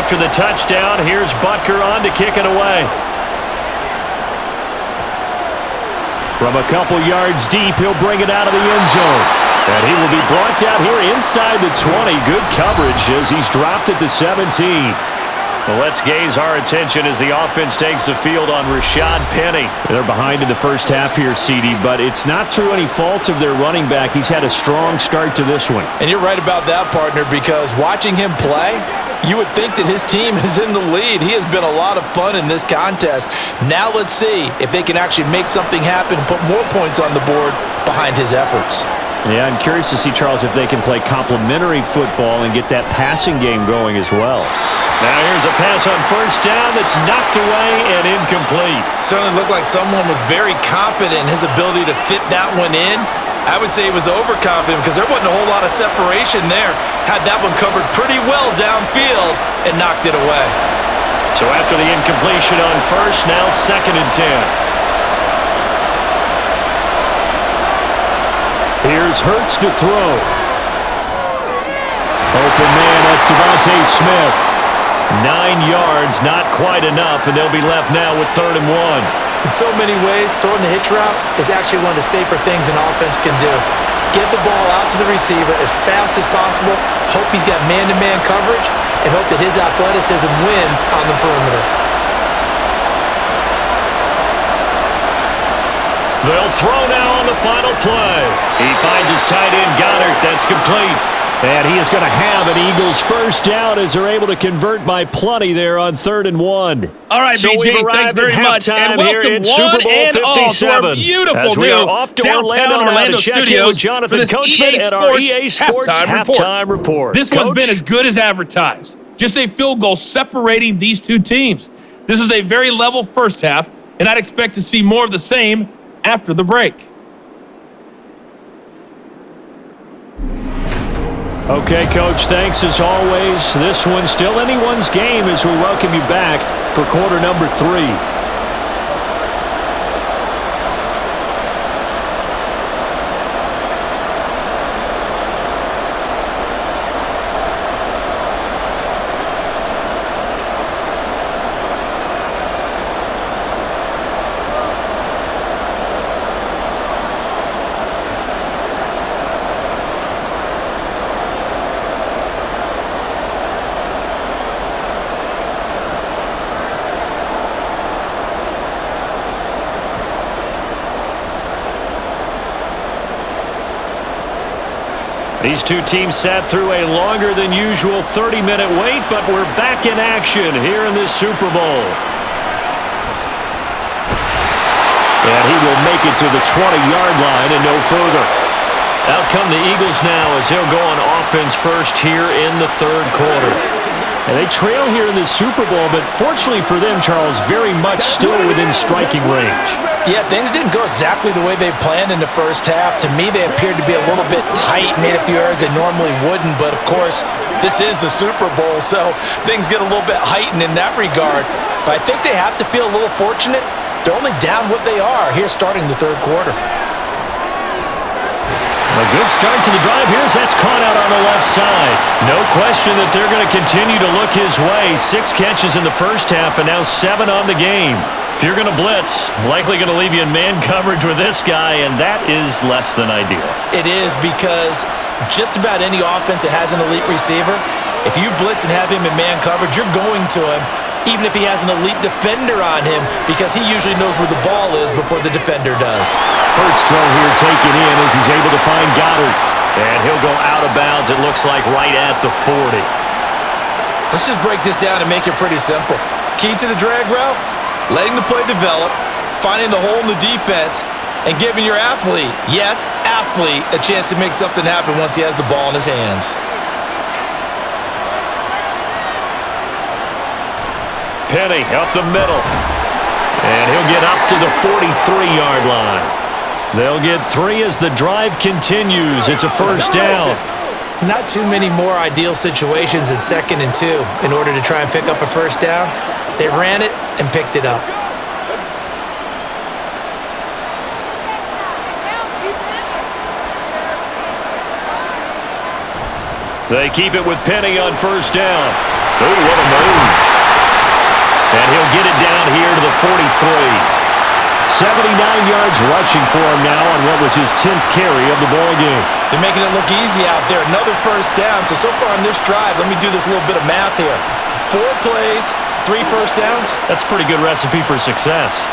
after the touchdown. Here's Butker on to kick it away. From a couple yards deep, he'll bring it out of the end zone. And he will be brought down here inside the 20. Good coverage as he's dropped at the 17. Well, let's gaze our attention as the offense takes the field on Rashad Penny. They're behind in the first half here, CD, but it's not through any fault of their running back. He's had a strong start to this one. And you're right about that, partner, because watching him play, you would think that his team is in the lead. He has been a lot of fun in this contest. Now let's see if they can actually make something happen and put more points on the board behind his efforts. Yeah, I'm curious to see, Charles, if they can play complementary football and get that passing game going as well. Now here's a pass on first down that's knocked away and incomplete. Certainly looked like someone was very confident in his ability to fit that one in. I would say he was overconfident because there wasn't a whole lot of separation there. Had that one covered pretty well downfield and knocked it away. So after the incompletion on first, now 2nd and 10. Here's Hurts to throw. Open man, that's Devontae Smith. 9 yards, not quite enough, and they'll be left now with 3rd and 1. In so many ways, throwing the hitch route is actually one of the safer things an offense can do. Get the ball out to the receiver as fast as possible, hope he's got man-to-man coverage, and hope that his athleticism wins on the perimeter. They'll throw now on the final play. He finds his tight end, Goddard. That's complete. And he is going to have an Eagles first down as they're able to convert by plenty there on 3rd and 1. All right, So BJ, we've thanks arrived very at much. halftime And welcome here in one Super Bowl and all to our 57. beautiful As we new are off to downtown Orlando Orlando to check in with studios Jonathan for this Coachman EA at our Sports EA Sports halftime report. This Coach? one's been as good as advertised. Just a field goal separating these two teams. This is a very level first half, and I'd expect to see more of the same after the break. Okay, Coach, thanks as always. This one's still anyone's game as we welcome you back for quarter number 3. These two teams sat through a longer than usual 30-minute wait, but we're back in action here in this Super Bowl. And he will make it to the 20-yard line and no further. Out come the Eagles now as they'll go on offense first here in the 3rd quarter. And they trail here in this Super Bowl, but fortunately for them, Charles, very much still within striking range. Yeah, things didn't go exactly the way they planned in the first half. To me, they appeared to be a little bit tight, made a few errors they normally wouldn't. But, of course, this is the Super Bowl, so things get a little bit heightened in that regard. But I think they have to feel a little fortunate. They're only down what they are here starting the 3rd quarter. A good start to the drive. Here's that's caught out on the left side. No question that they're going to continue to look his way. 6 catches in the first half and now 7 on the game. If you're going to blitz, likely going to leave you in man coverage with this guy, and that is less than ideal. It is because just about any offense that has an elite receiver, if you blitz and have him in man coverage, you're going to him, even if he has an elite defender on him, because he usually knows where the ball is before the defender does. Hurts throw here taken in as he's able to find Goddard. And he'll go out of bounds, it looks like, right at the 40. Let's just break this down and make it pretty simple. Key to the drag route, letting the play develop, finding the hole in the defense, and giving your athlete, yes, athlete, a chance to make something happen once he has the ball in his hands. Penny up the middle. And he'll get up to the 43-yard line. They'll get 3 as the drive continues. It's a first down. Not too many more ideal situations in 2nd and 2 in order to try and pick up a first down. They ran it and picked it up. They keep it with Penny on first down. Oh, what a move. And he'll get it down here to the 43. 79 yards rushing for him now on what was his 10th carry of the ball game. They're making it look easy out there. Another first down. So far on this drive, let me do this little bit of math here. 4 plays, 3 first downs. That's a pretty good recipe for success.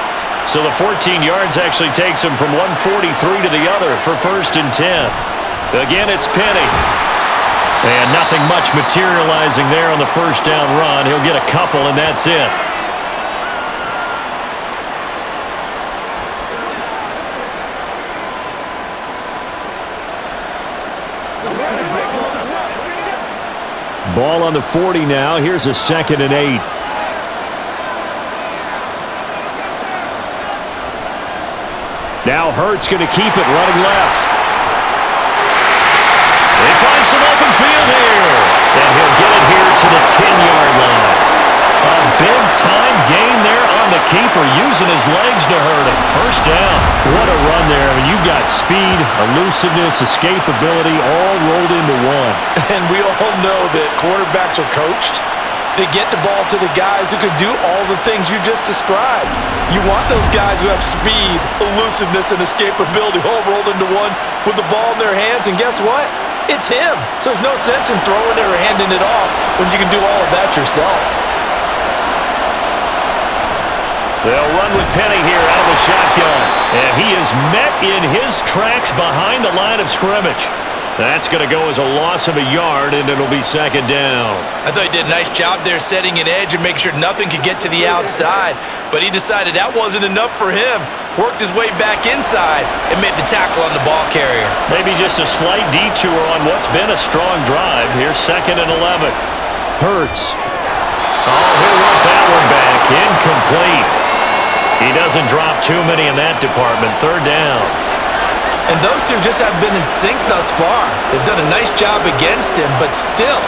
So the 14 yards actually takes him from 143 to the other for 1st and 10. Again, it's Penny. And nothing much materializing there on the first down run. He'll get a couple, and that's it. Ball on the 40 now. Here's a 2nd and 8. Now Hurts going to keep it running left. They find some open field here. And he'll get it here to the 10-yard line. A big-time gain there on the keeper, using his legs to hurt him. First down. What a run there. I mean, you've got speed, elusiveness, escapability all rolled into one. And we all know that quarterbacks are coached. They get the ball to the guys who can do all the things you just described. You want those guys who have speed, elusiveness, and escapability all rolled into one with the ball in their hands. And guess what? It's him. So there's no sense in throwing it or handing it off when you can do all of that yourself. They'll run with Penny here out of the shotgun. And he is met in his tracks behind the line of scrimmage. That's going to go as a loss of a yard, and it'll be 2nd down. I thought he did a nice job there setting an edge and making sure nothing could get to the outside. But he decided that wasn't enough for him. Worked his way back inside and made the tackle on the ball carrier. Maybe just a slight detour on what's been a strong drive. Here's 2nd and 11. Hurts. Oh, he'll want that one back. Incomplete. He doesn't drop too many in that department. 3rd down. And those two just haven't been in sync thus far. They've done a nice job against him, but still,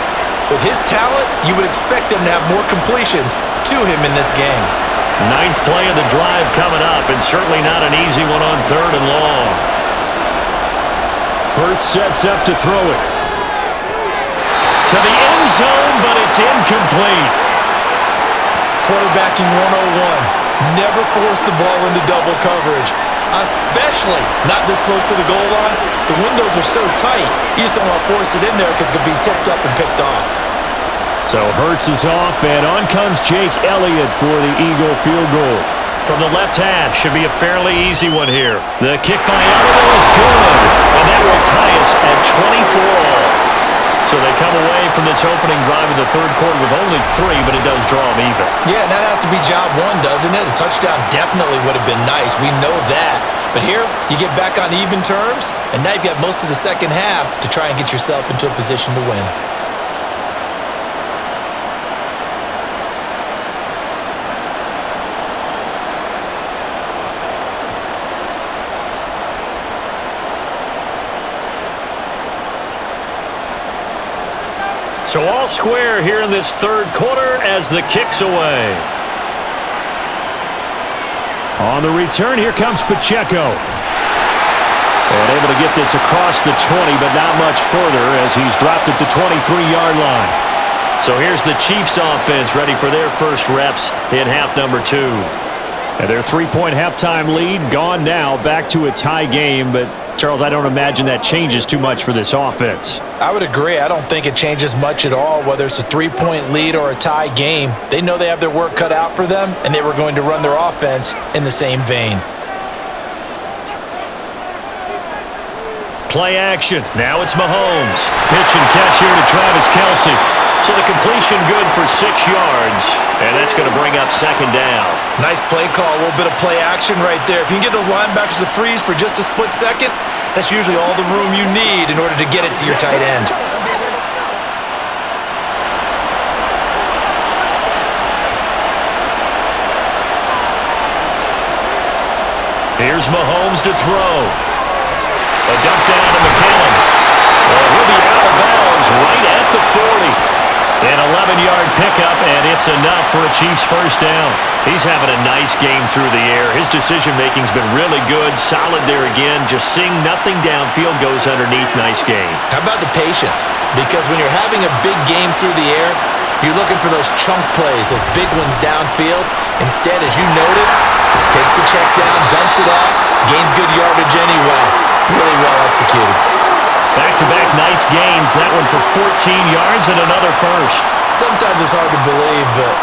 with his talent, you would expect them to have more completions to him in this game. 9th play of the drive coming up, and certainly not an easy one on 3rd and long. Hurts sets up to throw it. To the end zone, but it's incomplete. Quarterbacking 101. Never force the ball into double coverage, especially not this close to the goal line. The windows are so tight, you just don't want to force it in there because it could be tipped up and picked off. So Hurts is off, and on comes Jake Elliott for the Eagle field goal. From the left hash, should be a fairly easy one here. The kick by Elliott is good, and that will tie us at 24 all. So they come away from this opening drive in the 3rd quarter with only 3, but it does draw them even. Yeah, and that has to be job 1, doesn't it? A touchdown definitely would have been nice. We know that. But here, you get back on even terms, and now you've got most of the second half to try and get yourself into a position to win. So all square here in this 3rd quarter as the kick's away. On the return, here comes Pacheco. And able to get this across the 20, but not much further as he's dropped it to 23-yard line. So here's the Chiefs offense ready for their first reps in half number 2. And their 3-point halftime lead gone now, back to a tie game, but Charles, I don't imagine that changes too much for this offense. I would agree. I don't think it changes much at all, whether it's a 3-point lead or a tie game. They know they have their work cut out for them, and they were going to run their offense in the same vein. Play action. Now it's Mahomes. Pitch and catch here to Travis Kelce. So the completion good for 6 yards, and that's going to bring up 2nd down. Nice play call, a little bit of play action right there. If you can get those linebackers to freeze for just a split second, that's usually all the room you need in order to get it to your tight end. Here's Mahomes to throw. A dump down to McKinnon. He'll be out of bounds right at the 40. An 11-yard pickup, and it's enough for a Chiefs first down. He's having a nice game through the air. His decision-making's been really good. Solid there again. Just seeing nothing downfield goes underneath. Nice game. How about the patience? Because when you're having a big game through the air, You're looking for those chunk plays, those big ones downfield. Instead, as you noted, takes the check down, dumps it off, gains good yardage anyway. Really well executed. Back-to-back nice gains. That one for 14 yards and another first. Sometimes it's hard to believe, but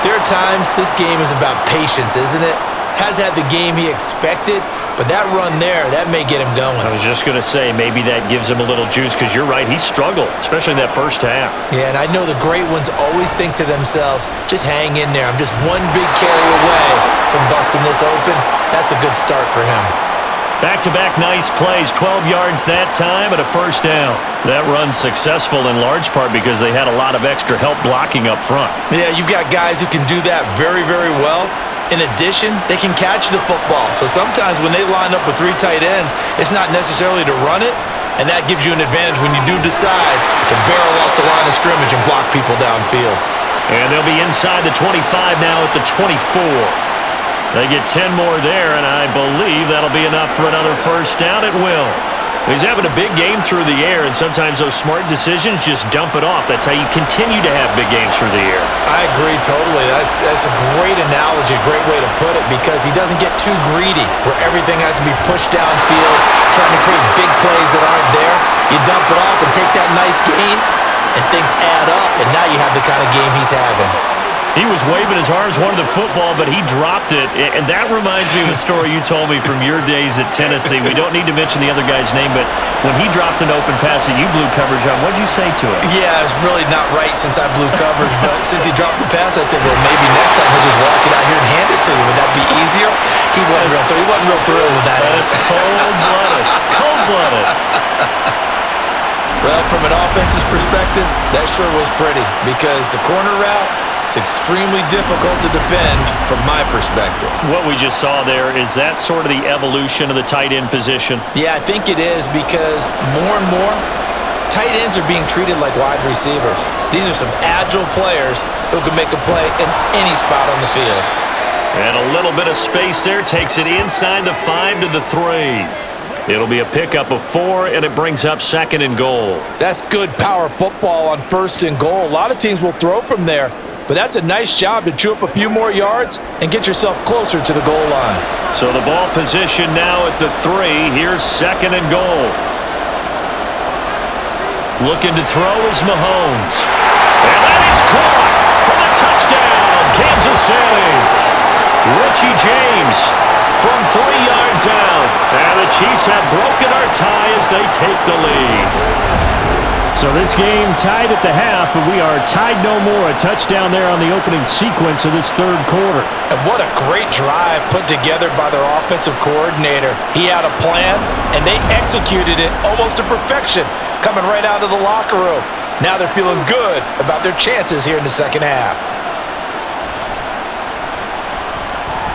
there are times this game is about patience, isn't it? Has had the game he expected, but that run there, that may get him going. I was just going to say, maybe that gives him a little juice because you're right, he struggled, especially in that first half. Yeah, and I know the great ones always think to themselves, just hang in there. I'm just one big carry away from busting this open. That's a good start for him. Back-to-back nice plays, 12 yards that time and a first down. That run's successful in large part because they had a lot of extra help blocking up front. Yeah, you've got guys who can do that very, very well. In addition, they can catch the football. So sometimes when they line up with 3 tight ends, it's not necessarily to run it, and that gives you an advantage when you do decide to barrel off the line of scrimmage and block people downfield. And they'll be inside the 25 now at the 24. They get 10 more there, and I believe that'll be enough for another first down. It will. He's having a big game through the air, and sometimes those smart decisions just dump it off. That's how you continue to have big games through the air. I agree totally. That's a great analogy, a great way to put it, because he doesn't get too greedy where everything has to be pushed downfield, trying to create big plays that aren't there. You dump it off and take that nice gain, and things add up, and now you have the kind of game he's having. He was waving his arms, wanted the football, but he dropped it. And that reminds me of a story you told me from your days at Tennessee. We don't need to mention the other guy's name, but when he dropped an open pass and you blew coverage on, what did you say to him? Yeah, it's really not right since I blew coverage, but since he dropped the pass, I said, well, maybe next time he'll just walk it out here and hand it to you. Would that be easier? He wasn't real thrilled with that. That's cold-blooded. Cold-blooded. Well, from an offense's perspective, that sure was pretty because the corner route, it's extremely difficult to defend from my perspective. What we just saw there, is that sort of the evolution of the tight end position? Yeah, I think it is because more and more, tight ends are being treated like wide receivers. These are some agile players who can make a play in any spot on the field. And a little bit of space there takes it inside the 5 to the 3. It'll be a pickup of 4, and it brings up 2nd and goal. That's good power football on 1st and goal. A lot of teams will throw from there, but that's a nice job to chew up a few more yards and get yourself closer to the goal line. So the ball position now at the 3. Here's 2nd and goal. Looking to throw is Mahomes. And that is caught for the touchdown, Kansas City. Richie James from 3 yards out. And the Chiefs have broken our tie as they take the lead. So this game tied at the half, but we are tied no more. A touchdown there on the opening sequence of this 3rd quarter. And what a great drive put together by their offensive coordinator. He had a plan, and they executed it almost to perfection, coming right out of the locker room. Now they're feeling good about their chances here in the 2nd half.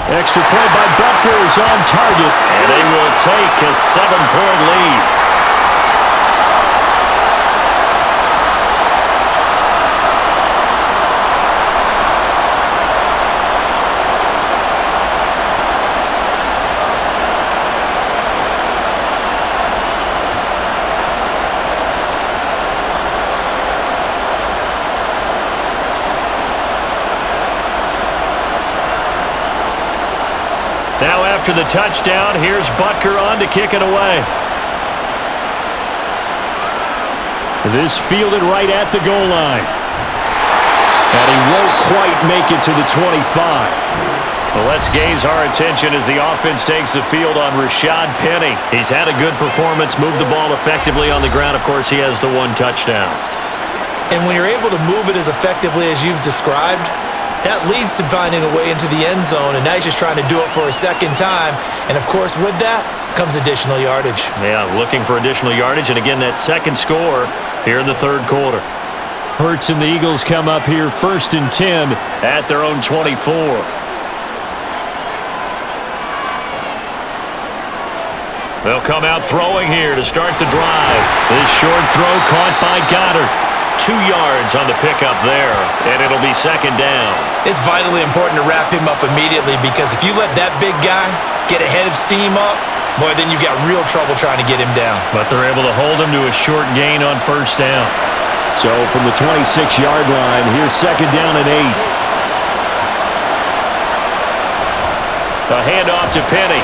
Extra point by Butker is on target. And they will take a 7-point lead. Now after the touchdown, here's Butker on to kick it away. This fielded right at the goal line. And he won't quite make it to the 25. Well, let's gaze our attention as the offense takes the field on Rashad Penny. He's had a good performance, moved the ball effectively on the ground. Of course, he has the 1 touchdown. And when you're able to move it as effectively as you've described, that leads to finding a way into the end zone, and now he's just trying to do it for a 2nd time. And, of course, with that comes additional yardage. Yeah, looking for additional yardage, and again, that 2nd score here in the 3rd quarter. Hurts and the Eagles come up here 1st and 10 at their own 24. They'll come out throwing here to start the drive. This short throw caught by Goddard. 2 yards on the pickup there, and it'll be 2nd down. It's vitally important to wrap him up immediately because if you let that big guy get a head of steam up, boy, then you've got real trouble trying to get him down. But they're able to hold him to a short gain on 1st down. So from the 26-yard line, here's 2nd down and 8. A handoff to Penny.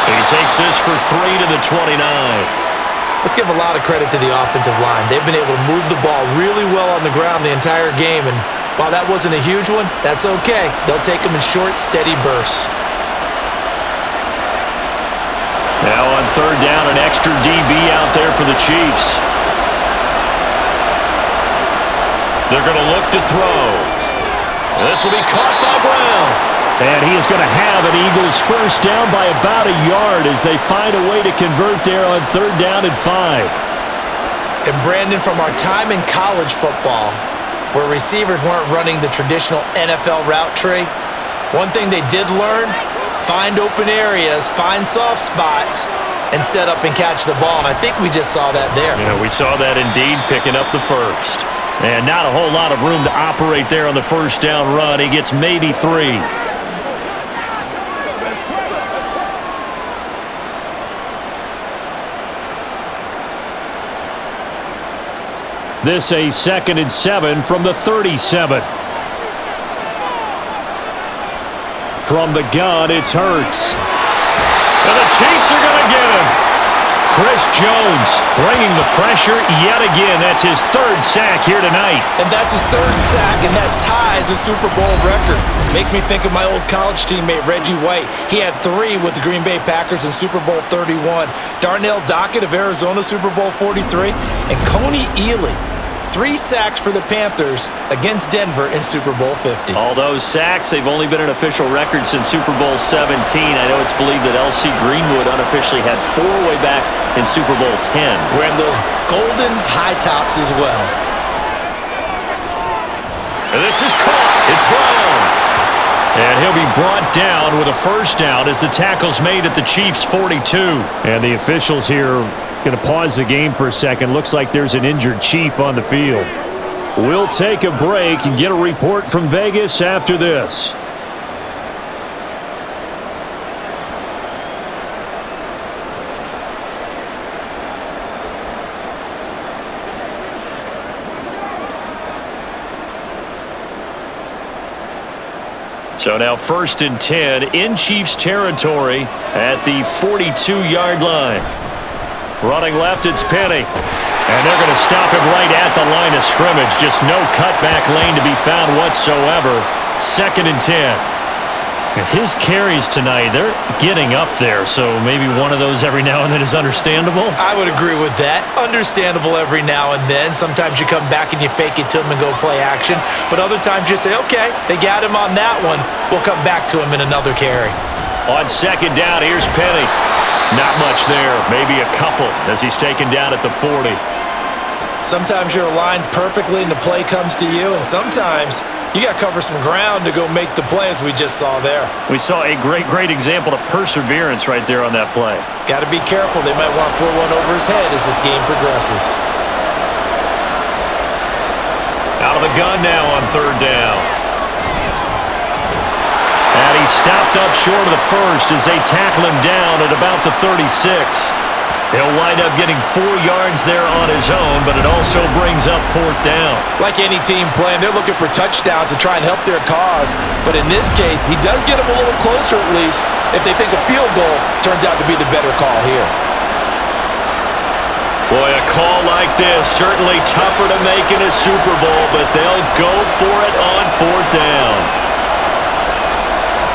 He takes this for 3 to the 29. Let's give a lot of credit to the offensive line. They've been able to move the ball really well on the ground the entire game, and while that wasn't a huge one, that's okay. They'll take them in short, steady bursts. Now on 3rd down, an extra DB out there for the Chiefs. They're going to look to throw. This will be caught by Brown. And he is going to have an Eagles first down by about a yard as they find a way to convert there on 3rd down and 5. And Brandon, from our time in college football, where receivers weren't running the traditional NFL route tree, one thing they did learn, find open areas, find soft spots, and set up and catch the ball. And I think we just saw that there. Yeah, we saw that indeed, picking up the first. And not a whole lot of room to operate there on the first down run. He gets maybe 3. This a 2nd and 7 from the 37. From the gun, it's Hurts. And the Chiefs are going to get him. Chris Jones bringing the pressure yet again. That's his 3rd sack here tonight. And that's his 3rd sack, and that ties a Super Bowl record. Makes me think of my old college teammate, Reggie White. He had 3 with the Green Bay Packers in Super Bowl 31. Darnell Dockett of Arizona, Super Bowl 43. And Coney Ealy, 3 sacks for the Panthers against Denver in Super Bowl 50. All those sacks, they've only been an official record since Super Bowl 17. I know it's believed that L.C. Greenwood unofficially had 4 way back in Super Bowl 10. Wearing those golden high tops as well. And this is caught. It's Brown. And he'll be brought down with a first down as the tackle's made at the Chiefs' 42. And the officials here going to pause the game for a second. Looks like there's an injured Chief on the field. We'll take a break and get a report from Vegas after this. So now 1st and 10 in Chiefs territory at the 42-yard line. Running left, it's Penny. And they're going to stop him right at the line of scrimmage. Just no cutback lane to be found whatsoever. 2nd and 10. His carries tonight, they're getting up there, so maybe one of those every now and then is understandable. I would agree with that. Understandable every now and then. Sometimes you come back and you fake it to him and go play action. But other times you say, okay, they got him on that one. We'll come back to him in another carry. On 2nd down, here's Penny. Not much there, maybe a couple as he's taken down at the 40. Sometimes you're aligned perfectly and the play comes to you, and sometimes you got to cover some ground to go make the play as we just saw there. We saw a great example of perseverance right there on that play. Got to be careful. They might want to throw one over his head as this game progresses. Out of the gun now on 3rd down. And he's stopped up short of the first as they tackle him down at about the 36. He'll wind up getting 4 yards there on his own, but it also brings up 4th down. Like any team playing, they're looking for touchdowns to try and help their cause. But in this case, he does get them a little closer at least if they think a field goal turns out to be the better call here. Boy, a call like this, certainly tougher to make in a Super Bowl, but they'll go for it on 4th down.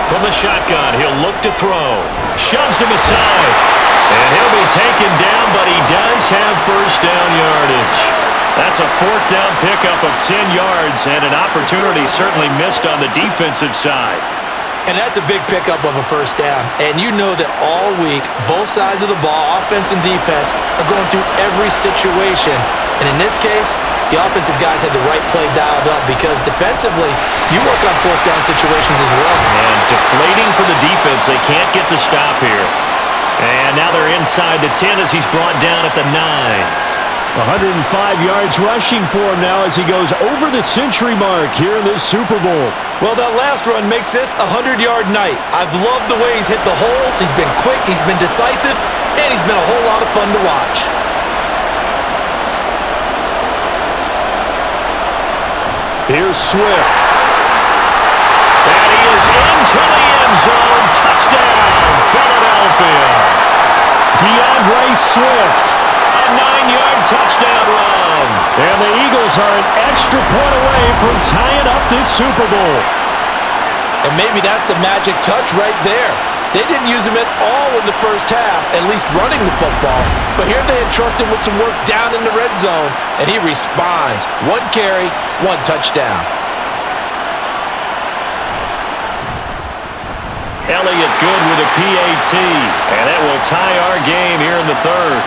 From the shotgun, he'll look to throw. Shoves him aside. And he'll be taken down, but he does have first down yardage. That's a 4th down pickup of 10 yards and an opportunity certainly missed on the defensive side. And that's a big pickup of a first down. And you know that all week, both sides of the ball, offense and defense, are going through every situation. And in this case, the offensive guys had the right play dialed up because defensively, you work on 4th down situations as well. And deflating for the defense. They can't get the stop here. And now they're inside the 10 as he's brought down at the 9. 105 yards rushing for him now as he goes over the century mark here in this Super Bowl. Well, that last run makes this a 100-yard night. I've loved the way he's hit the holes. He's been quick, he's been decisive, and he's been a whole lot of fun to watch. Here's Swift. And he is into the end zone. Touchdown, Philadelphia. DeAndre Swift, a 9-yard touchdown run. And the Eagles are an extra point away from tying up this Super Bowl. And maybe that's the magic touch right there. They didn't use him at all in the first half, at least running the football. But here they entrust him with some work down in the red zone, and he responds. 1 carry, 1 touchdown. Elliott good with a PAT, and that will tie our game here in the third.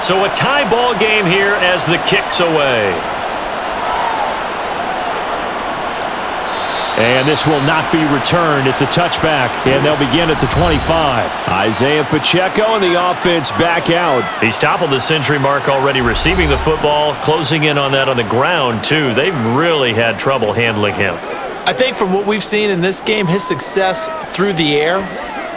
So a tie ball game here as the kick's away. And this will not be returned. It's a touchback, and they'll begin at the 25. Isaiah Pacheco and the offense back out. He's toppled the century mark already receiving the football, closing in on that on the ground, too. They've really had trouble handling him. I think from what we've seen in this game, his success through the air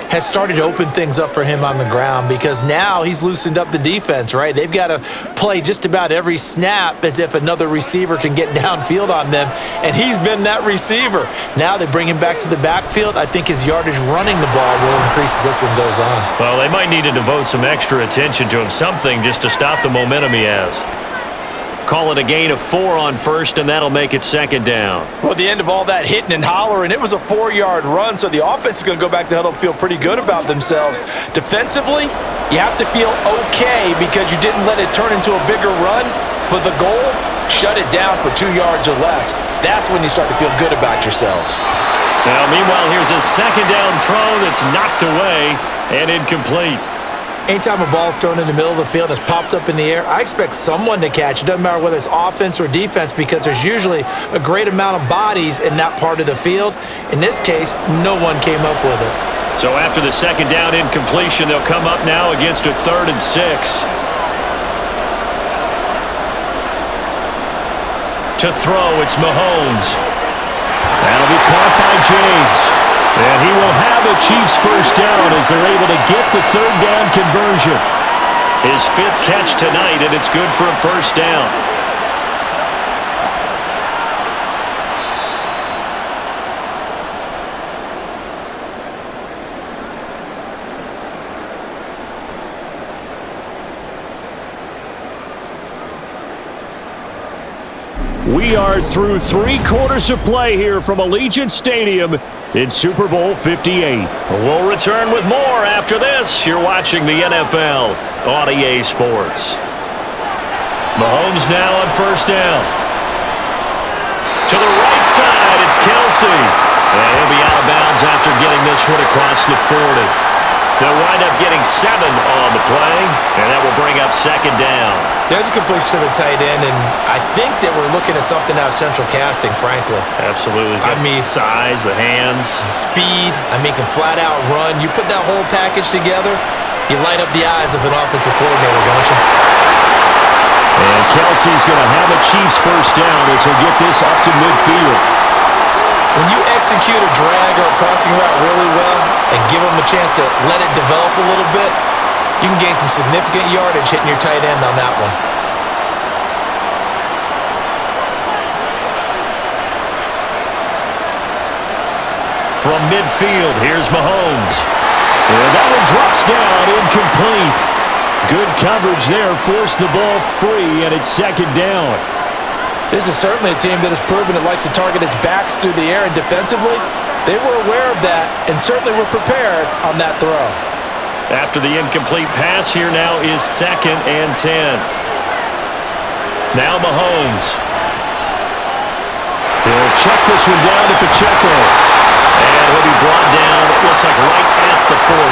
has started to open things up for him on the ground because now he's loosened up the defense, right? They've got to play just about every snap as if another receiver can get downfield on them, and he's been that receiver. Now they bring him back to the backfield. I think his yardage running the ball will increase as this one goes on. Well, they might need to devote some extra attention to him, something just to stop the momentum he has. Call it a gain of 4 on first, and that'll make it second down. Well, at the end of all that hitting and hollering, it was a 4-yard run, so the offense is going to go back to huddle and feel pretty good about themselves. Defensively, you have to feel okay because you didn't let it turn into a bigger run, but the goal, shut it down for 2 yards or less. That's when you start to feel good about yourselves. Now, meanwhile, here's a second down throw that's knocked away and incomplete. Anytime a ball's thrown in the middle of the field and it's popped up in the air, I expect someone to catch. It doesn't matter whether it's offense or defense because there's usually a great amount of bodies in that part of the field. In this case, no one came up with it. So after the second down incompletion, they'll come up now against a 3rd and 6. To throw, it's Mahomes. That'll be caught by James. And he will have the Chiefs first down as they're able to get the 3rd down conversion. His 5th catch tonight, and it's good for a first down. We are through 3 quarters of play here from Allegiant Stadium in Super Bowl 58. We'll return with more after this. You're watching the NFL on EA Sports. Mahomes now on first down. To the right side, it's Kelsey. And he'll be out of bounds after getting this one across the 40. They'll wind up getting 7 on the play, and that will bring up second down. There's a completion to the tight end, and I think that we're looking at something out of central casting, frankly. Absolutely. I mean, size, the hands. Speed, can flat out run. You put that whole package together, you light up the eyes of an offensive coordinator, don't you? And Kelsey's going to have a Chiefs first down as he'll get this up to midfield. When you execute a drag or a crossing route really well and give them a chance to let it develop a little bit, you can gain some significant yardage hitting your tight end on that one. From midfield, here's Mahomes. And that one drops down, incomplete. Good coverage there, forced the ball free, and it's second down. This is certainly a team that has proven it likes to target its backs through the air, and defensively, they were aware of that and certainly were prepared on that throw. After the incomplete pass, here now is 2nd and 10. Now Mahomes. He'll check this one down to Pacheco. And he'll be brought down, it looks like right at the 40.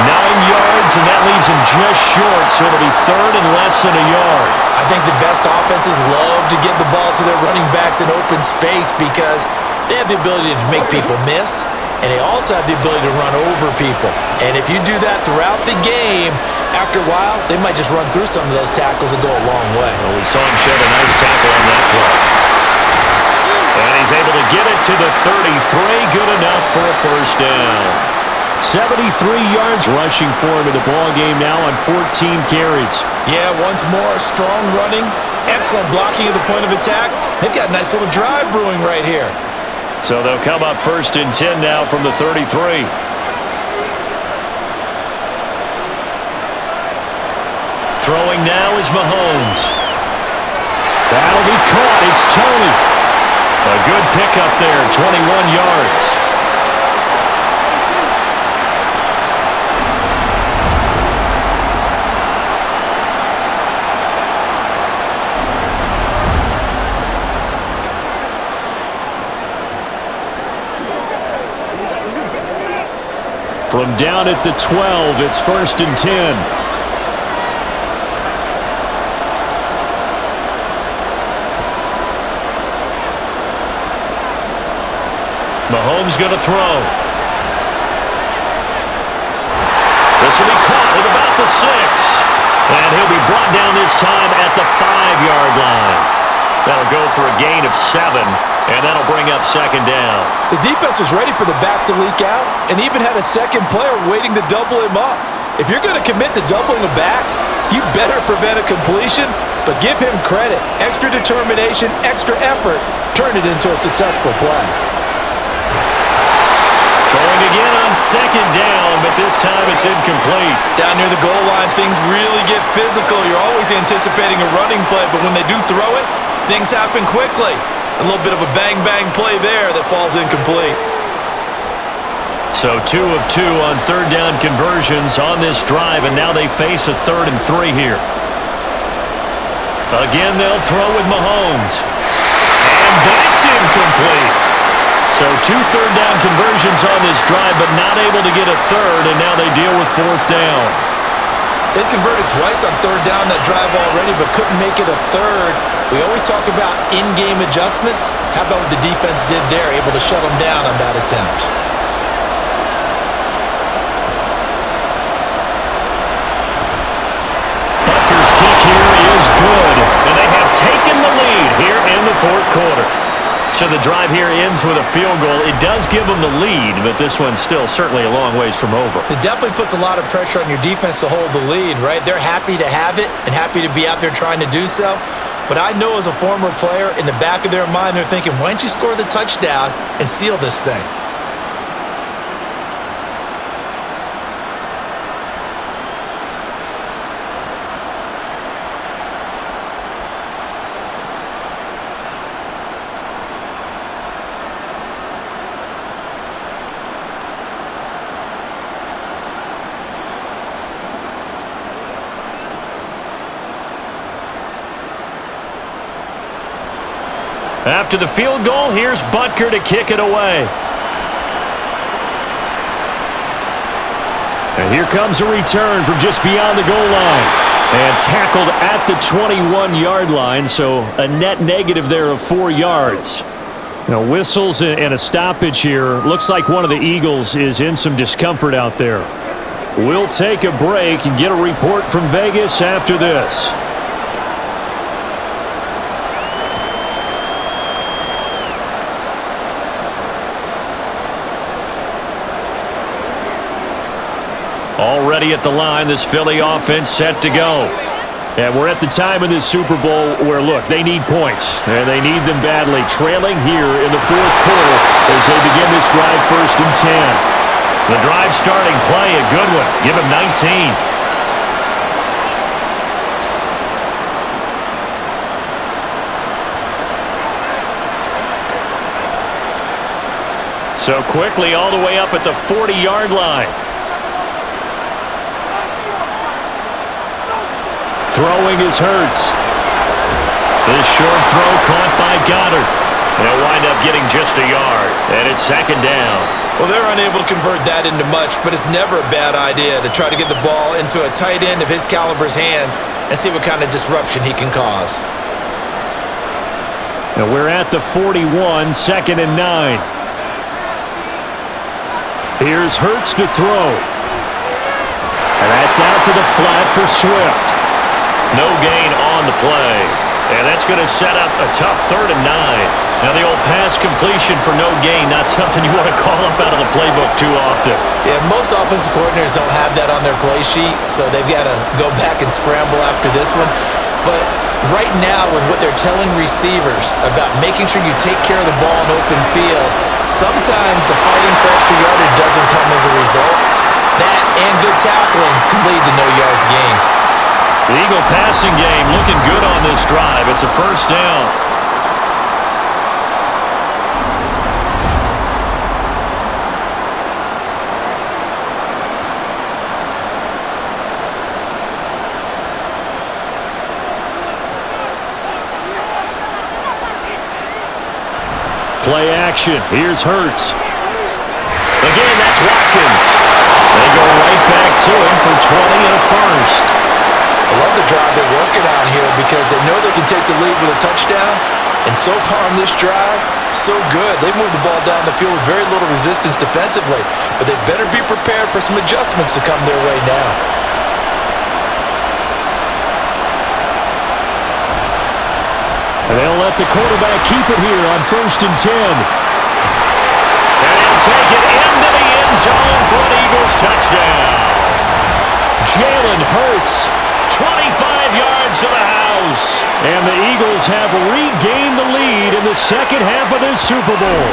9 yards yards, and that leaves him just short, so it'll be third and less than a yard. I think the best offenses love to get the ball to their running backs in open space because they have the ability to make people miss, and they also have the ability to run over people. And if you do that throughout the game, after a while, they might just run through some of those tackles and go a long way. Well, we saw him shed a nice tackle on that play. And he's able to get it to the 33. Good enough for a first down. 73 yards rushing for him in the ball game now on 14 carries. Yeah, once more, strong running, excellent blocking at the point of attack. They've got a nice little drive brewing right here. So they'll come up first and 10 now from the 33. Throwing now is Mahomes. That'll be caught. It's Tony. A good pickup there, 21 yards. From down at the 12, it's first and 10. Mahomes going to throw. This will be caught at about the 6. And he'll be brought down this time at the 5-yard line. That'll go for a gain of 7, and that'll bring up second down. The defense was ready for the back to leak out and even had a second player waiting to double him up. If you're going to commit to doubling a back, you better prevent a completion, but give him credit. Extra determination, extra effort, turn it into a successful play. Throwing again on second down, but this time it's incomplete. Down near the goal line, things really get physical. You're always anticipating a running play, but when they do throw it, things happen quickly. A little bit of a bang-bang play there that falls incomplete. So 2 of 2 on third down conversions on this drive, and now they face a 3rd and 3 here. Again, they'll throw with Mahomes. And that's incomplete. So 2 third down conversions on this drive, but not able to get a third, and now they deal with 4th down. They converted twice on third down that drive already, but couldn't make it a third. We always talk about in-game adjustments. How about what the defense did there, able to shut them down on that attempt? Butker's kick here is good, and they have taken the lead here in the 4th quarter. So the drive here ends with a field goal. It does give them the lead, but this one's still certainly a long ways from over. It definitely puts a lot of pressure on your defense to hold the lead, right? They're happy to have it and happy to be out there trying to do so. But I know as a former player, in the back of their mind, they're thinking, why don't you score the touchdown and seal this thing? After the field goal, here's Butker to kick it away. And here comes a return from just beyond the goal line. And tackled at the 21-yard line, so a net negative there of 4 yards. Whistles and a stoppage here. Looks like one of the Eagles is in some discomfort out there. We'll take a break and get a report from Vegas after this. Already at the line, this Philly offense set to go. And we're at the time in this Super Bowl where, look, they need points, and they need them badly. Trailing here in the 4th quarter as they begin this drive first and 10. The drive starting play, a good one. Give him 19. So quickly all the way up at the 40-yard line. Throwing is Hurts. This short throw caught by Goddard. They'll wind up getting just a yard, and it's second down. Well, they're unable to convert that into much, but it's never a bad idea to try to get the ball into a tight end of his caliber's hands and see what kind of disruption he can cause. Now we're at the 41, 2nd and 9. Here's Hurts to throw. And that's out to the flat for Swift. No gain on the play. And that's going to set up a tough 3rd and 9. Now the old pass completion for no gain, not something you want to call up out of the playbook too often. Yeah, most offensive coordinators don't have that on their play sheet, so they've got to go back and scramble after this one. But right now, with what they're telling receivers about making sure you take care of the ball in open field, sometimes the fighting for extra yardage doesn't come as a result. That and good tackling can lead to no yards gained. The Eagle passing game looking good on this drive. It's a first down. Play action. Here's Hurts. Again, that's Watkins. They go right back to him for 20 and a first. I love the drive they're working on here because they know they can take the lead with a touchdown. And so far on this drive, so good. They've moved the ball down the field with very little resistance defensively. But they better be prepared for some adjustments to come their way now. And they'll let the quarterback keep it here on 1st and 10. And he'll take it into the end zone for an Eagles touchdown. Jalen Hurts. 25 yards to the house. And the Eagles have regained the lead in the second half of this Super Bowl.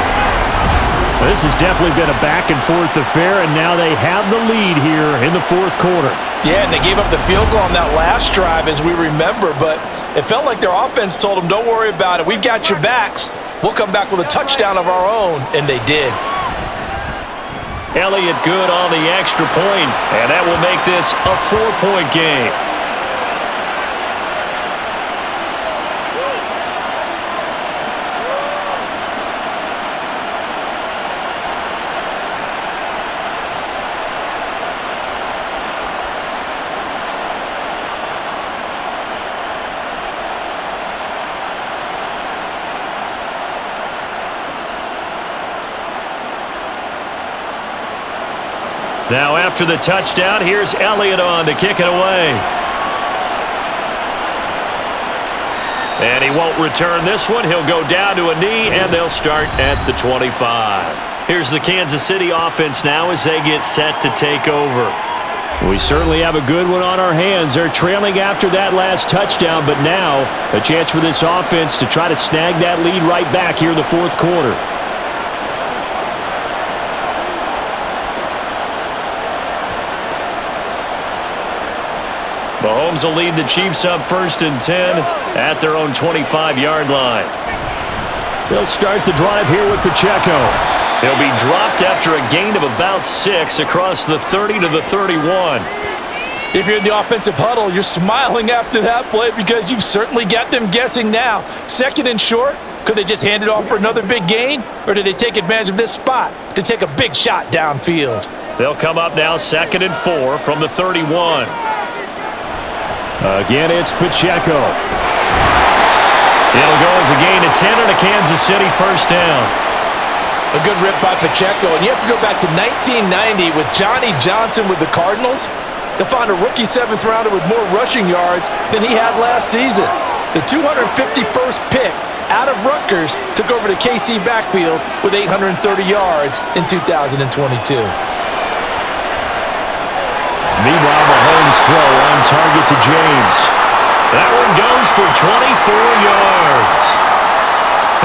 Well, this has definitely been a back-and-forth affair, and now they have the lead here in the 4th quarter. Yeah, and they gave up the field goal on that last drive, as we remember, but it felt like their offense told them, don't worry about it. We've got your backs. We'll come back with a touchdown of our own, and they did. Elliott good on the extra point, and that will make this a 4-point game. Now after the touchdown, here's Elliott on to kick it away. And he won't return this one. He'll go down to a knee, and they'll start at the 25. Here's the Kansas City offense now as they get set to take over. We certainly have a good one on our hands. They're trailing after that last touchdown, but now a chance for this offense to try to snag that lead right back here in the 4th quarter. Mahomes will lead the Chiefs up 1st and 10 at their own 25-yard line. They'll start the drive here with Pacheco. He'll be dropped after a gain of about 6 across the 30 to the 31. If you're in the offensive huddle, you're smiling after that play because you've certainly got them guessing now. 2nd and short, could they just hand it off for another big gain? Or did they take advantage of this spot to take a big shot downfield? They'll come up now 2nd and 4 from the 31. Again, it's Pacheco. It'll go as a gain of 10 and a Kansas City first down. A good rip by Pacheco, and you have to go back to 1990 with Johnny Johnson with the Cardinals to find a rookie 7th rounder with more rushing yards than he had last season. The 251st pick out of Rutgers took over the KC backfield with 830 yards in 2022. Meanwhile, Mahomes' throw on target to James. That one goes for 24 yards.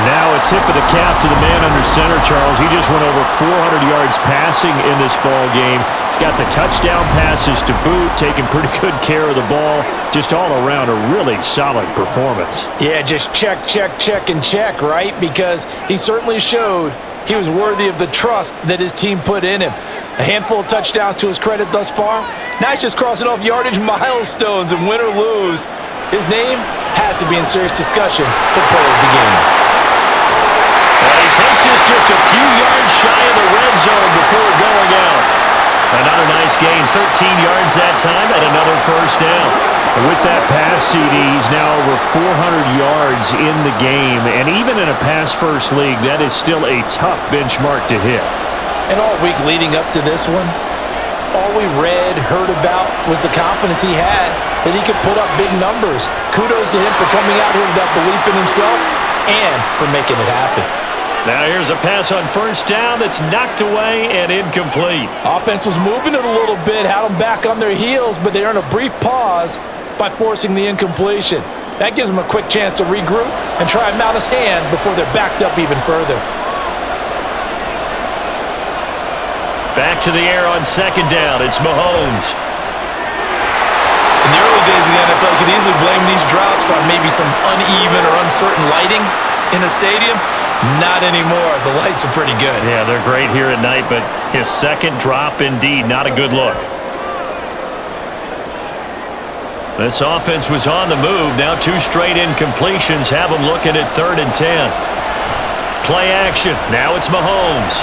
Now a tip of the cap to the man under center, Charles. He just went over 400 yards passing in this ball game. He's got the touchdown passes to boot, taking pretty good care of the ball. Just all around a really solid performance. Yeah, just check, and check, right? Because he certainly showed he was worthy of the trust that his team put in him. A handful of touchdowns to his credit thus far. Now he's just crossing off yardage milestones, and win or lose, his name has to be in serious discussion for player of the game. just a few yards shy of the red zone before going out. Another nice gain, 13 yards that time, and another first down. With that pass, CD, he's now over 400 yards in the game. And even in a pass-first league, that is still a tough benchmark to hit. And all week leading up to this one, all we read, heard about was the confidence he had that he could put up big numbers. Kudos to him for coming out here with that belief in himself and for making it happen. Now here's a pass on first down that's knocked away and incomplete. Offense was moving it a little bit, had them back on their heels, but they earned a brief pause by forcing the incompletion. That gives them a quick chance to regroup and try and mount his hand before they're backed up even further. Back to the air on second down. It's Mahomes. In the early days of the NFL, you could easily blame these drops on maybe some uneven or uncertain lighting in a stadium. Not anymore. The lights are pretty good. Yeah, they're great here at night, but his second drop, indeed, not a good look. This offense was on the move. Now two straight incompletions have them looking at 3rd and 10. Play action. Now it's Mahomes.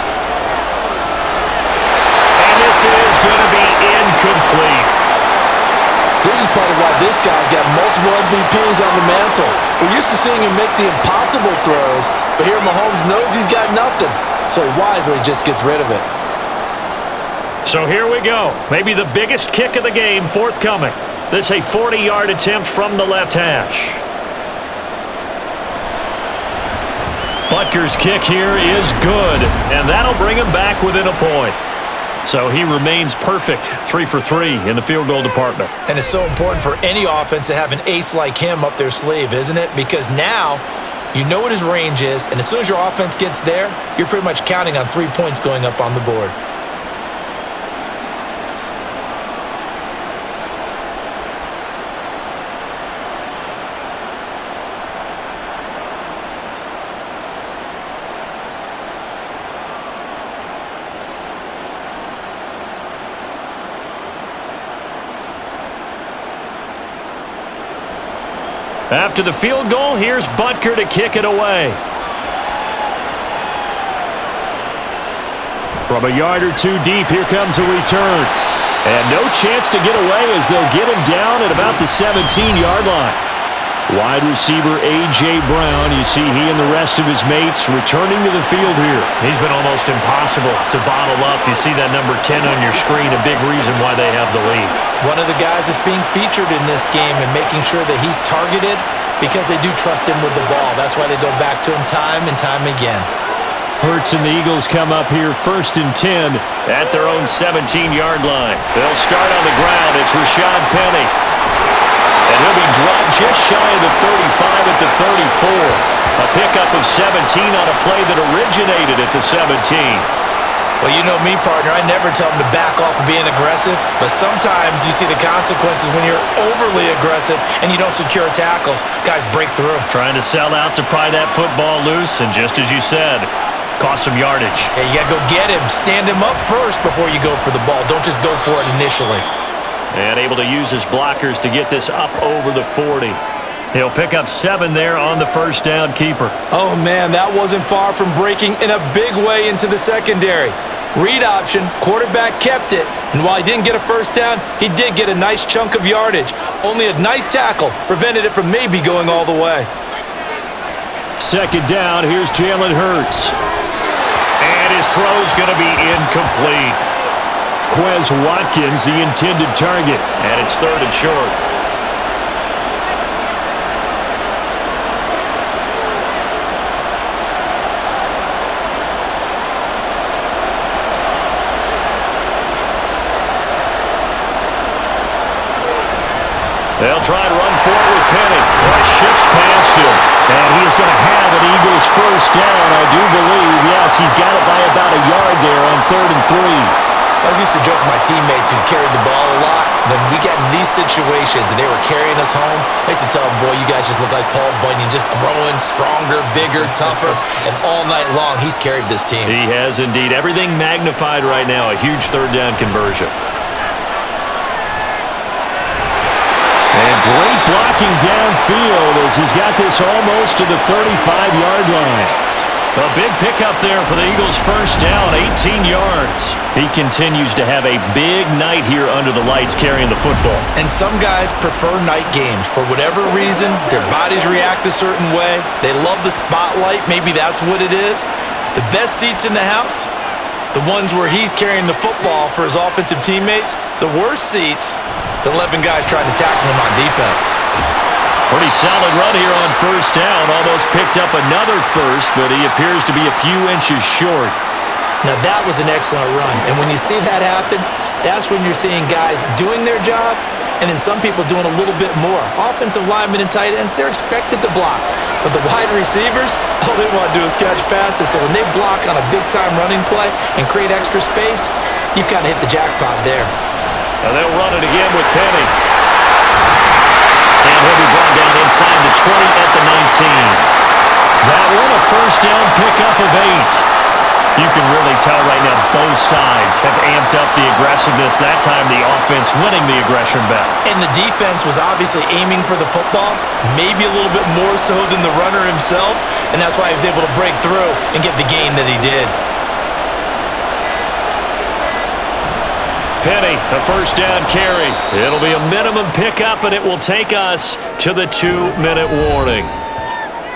And this is going to be incomplete. This is part of why this guy's got multiple MVPs on the mantle. We're used to seeing him make the impossible throws, but here Mahomes knows he's got nothing, so he wisely just gets rid of it. So here we go. Maybe the biggest kick of the game forthcoming. This a 40-yard attempt from the left hash. Butker's kick here is good, and that'll bring him back within a point. So he remains perfect, 3 for 3 in the field goal department. And it's so important for any offense to have an ace like him up their sleeve, isn't it? Because now you know what his range is, and as soon as your offense gets there, you're pretty much counting on 3 points going up on the board. After the field goal, here's Butker to kick it away. From a yard or two deep, here comes a return. And no chance to get away as they'll get him down at about the 17-yard line. Wide receiver A.J. Brown, you see he and the rest of his mates returning to the field here. He's been almost impossible to bottle up. You see that number 10 on your screen, a big reason why they have the lead. One of the guys that's being featured in this game and making sure that he's targeted because they do trust him with the ball. That's why they go back to him time and time again. Hurts and the Eagles come up here 1st and 10. At their own 17-yard line. They'll start on the ground. It's Rashad Penny. And he'll be dropped just shy of the 35 at the 34. A pickup of 17 on a play that originated at the 17. Well, you know me, partner. I never tell them to back off of being aggressive, but sometimes you see the consequences when you're overly aggressive and you don't secure tackles. Guys break through. Trying to sell out to pry that football loose, and just as you said, cost some yardage. Yeah, you got to go get him. Stand him up first before you go for the ball. Don't just go for it initially. And able to use his blockers to get this up over the 40. He'll pick up 7 there on the first down keeper. Oh, man, that wasn't far from breaking in a big way into the secondary. Read option, quarterback kept it, and while he didn't get a first down, he did get a nice chunk of yardage. Only a nice tackle prevented it from maybe going all the way. Second down, here's Jalen Hurts. And his throw's going to be incomplete. Quez Watkins, the intended target. And it's 3rd and short. They'll try to run forward with Penny. Well, shifts past him. And he is going to have an Eagles first down, I do believe. Yes, he's got it by about a yard there on 3rd and 3. I was used to joke with my teammates who carried the ball a lot. When we got in these situations and they were carrying us home, I used to tell them, boy, you guys just look like Paul Bunyan, just growing stronger, bigger, tougher, and all night long he's carried this team. He has indeed. Everything magnified right now. A huge 3rd down conversion. And great blocking downfield as he's got this almost to the 35-yard line. A big pickup there for the Eagles' first down, 18 yards. He continues to have a big night here under the lights carrying the football. And some guys prefer night games. For whatever reason, their bodies react a certain way. They love the spotlight. Maybe that's what it is. The best seats in the house, the ones where he's carrying the football for his offensive teammates. The worst seats, the 11 guys trying to tackle him on defense. Pretty solid run here on first down. Almost picked up another first, but he appears to be a few inches short. Now that was an excellent run. And when you see that happen, that's when you're seeing guys doing their job and then some people doing a little bit more. Offensive linemen and tight ends, they're expected to block. But the wide receivers, all they want to do is catch passes. So when they block on a big-time running play and create extra space, you've kind of hit the jackpot there. Now they'll run it again with Penny. And he'll be brought down inside the 20 at the 19. That one, a first down pickup of 8. You can really tell right now both sides have amped up the aggressiveness. That time the offense winning the aggression battle. And the defense was obviously aiming for the football, maybe a little bit more so than the runner himself, and that's why he was able to break through and get the gain that he did. Penny, a first down carry. It'll be a minimum pickup, and it will take us to the 2-minute warning.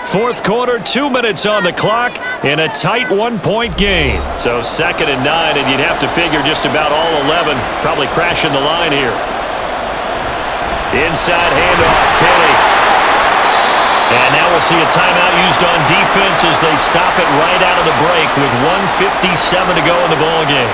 Fourth quarter, 2 minutes on the clock in a tight 1-point game. So 2nd and 9, and you'd have to figure just about all 11 probably crashing the line here. Inside handoff, Penny. And now we'll see a timeout used on defense as they stop it right out of the break with 1:57 to go in the ball game.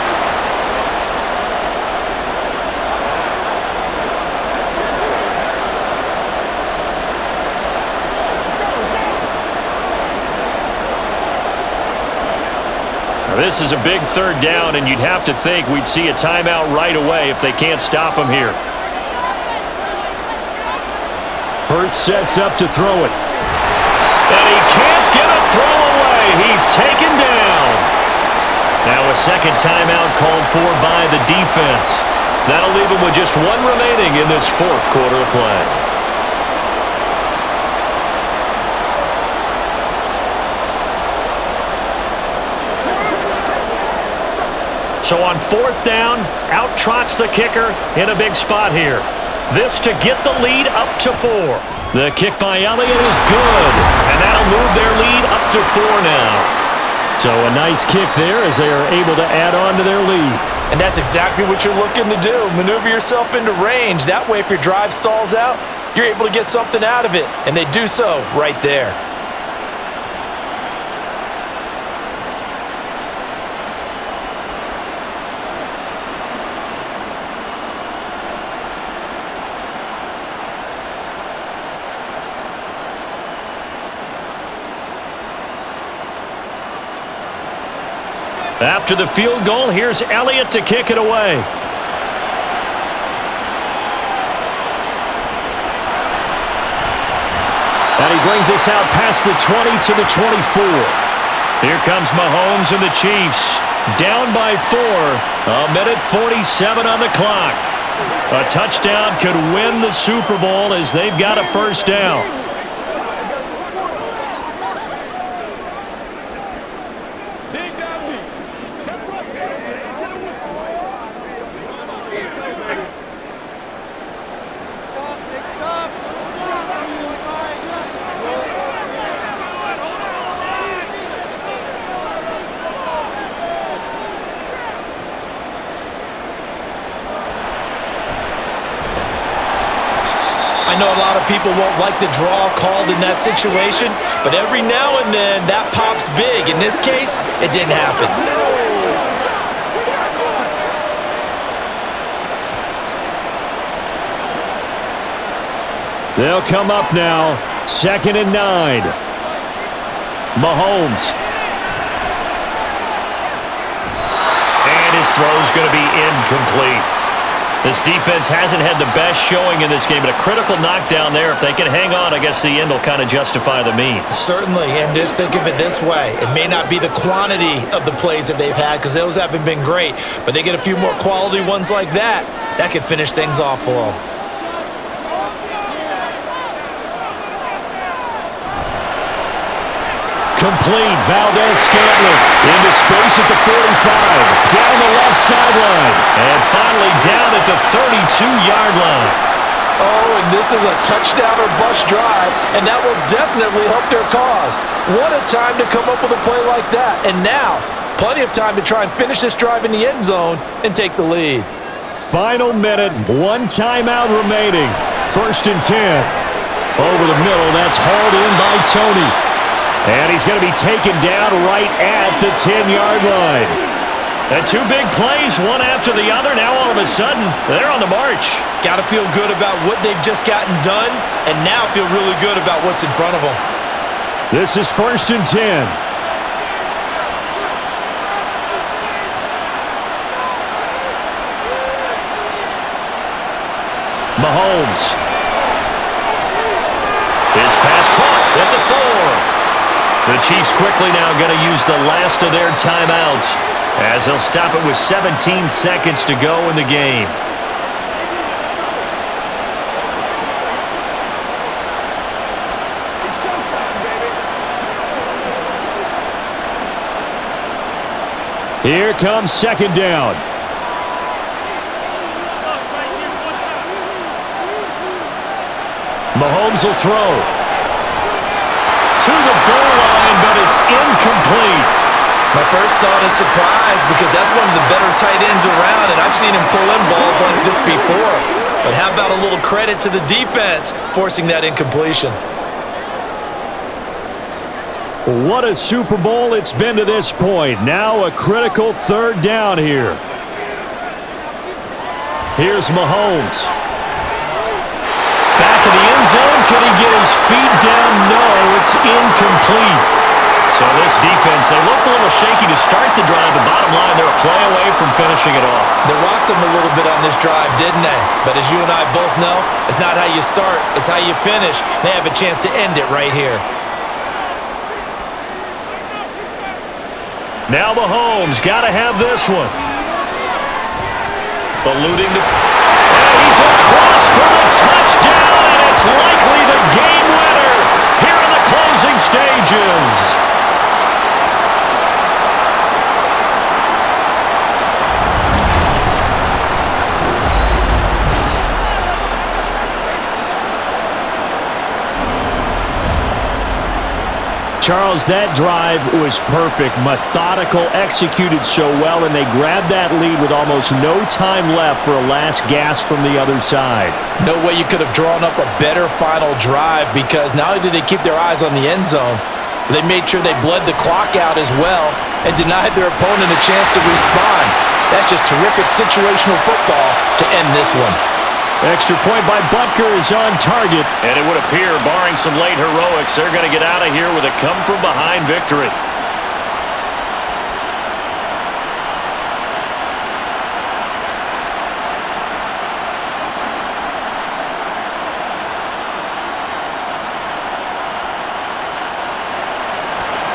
This is a big 3rd down, and you'd have to think we'd see a timeout right away if they can't stop him here. Hurts sets up to throw it. And he can't get a throw away. He's taken down. Now a 2nd timeout called for by the defense. That'll leave him with just 1 remaining in this 4th quarter of play. So on 4th down, out trots the kicker in a big spot here. This to get the lead up to 4. The kick by Elliott is good, and that'll move their lead up to 4 now. So a nice kick there as they are able to add on to their lead. And that's exactly what you're looking to do. Maneuver yourself into range. That way, if your drive stalls out, you're able to get something out of it. And they do so right there. After the field goal, here's Elliott to kick it away. And he brings us out past the 20 to the 24. Here comes Mahomes and the Chiefs. Down by 4. 1:47 on the clock. A touchdown could win the Super Bowl as they've got a first down. I know a lot of people won't like the draw called in that situation, but every now and then that pops big. In this case, it didn't happen. They'll come up now, 2nd and 9. Mahomes. And his throw's going to be incomplete. This defense hasn't had the best showing in this game, but a critical knockdown there. If they can hang on, I guess the end will kind of justify the means. Certainly, and just think of it this way. It may not be the quantity of the plays that they've had because those haven't been great, but they get a few more quality ones like that, that could finish things off for them. Complete. Valdez-Scantling into space at the 45. Down the left sideline. And finally down at the 32-yard line. Oh, and this is a touchdown or bust drive, and that will definitely help their cause. What a time to come up with a play like that. And now, plenty of time to try and finish this drive in the end zone and take the lead. Final minute, one timeout remaining. 1st and 10. Over the middle, that's hauled in by Tony. And he's going to be taken down right at the 10-yard line. And 2 big plays, one after the other. Now all of a sudden, they're on the march. Got to feel good about what they've just gotten done, and now feel really good about what's in front of them. This is 1st and 10. Mahomes. His pass caught at the 4. The Chiefs quickly now going to use the last of their timeouts as they'll stop it with 17 seconds to go in the game. It's showtime, baby. Here comes 2nd down. Mahomes will throw. To the goal line, but it's incomplete. My first thought is surprise because that's one of the better tight ends around, and I've seen him pull in balls like this before. But how about a little credit to the defense forcing that incompletion? What a Super Bowl it's been to this point. Now a critical 3rd down here. Here's Mahomes. Back in the end zone. Could he get his feet down? No, it's incomplete. So this defense, they looked a little shaky to start the drive, but bottom line, they're a play away from finishing it off. They rocked them a little bit on this drive, didn't they? But as you and I both know, it's not how you start, it's how you finish. They have a chance to end it right here. Now Mahomes got to have this one. Eluding the... And he's across for the touchdown, and it's likely the game winner here in the closing stages. Charles, that drive was perfect, methodical, executed so well, and they grabbed that lead with almost no time left for a last gasp from the other side. No way you could have drawn up a better final drive because not only did they keep their eyes on the end zone, they made sure they bled the clock out as well and denied their opponent a chance to respond. That's just terrific situational football to end this one. Extra point by Butker is on target. And it would appear, barring some late heroics, they're going to get out of here with a come-from-behind victory.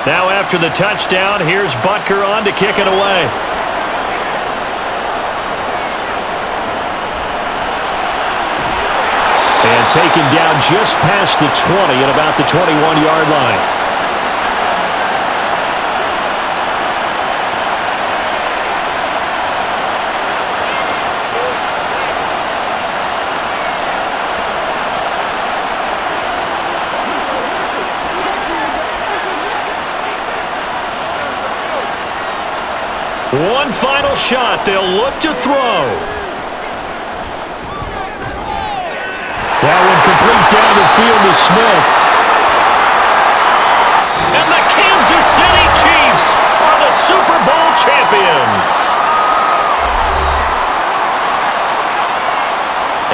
Now after the touchdown, here's Butker on to kick it away. And taken down just past the 20 at about the 21-yard line. One final shot. They'll look to throw. That one complete down the field to Smith. And the Kansas City Chiefs are the Super Bowl champions.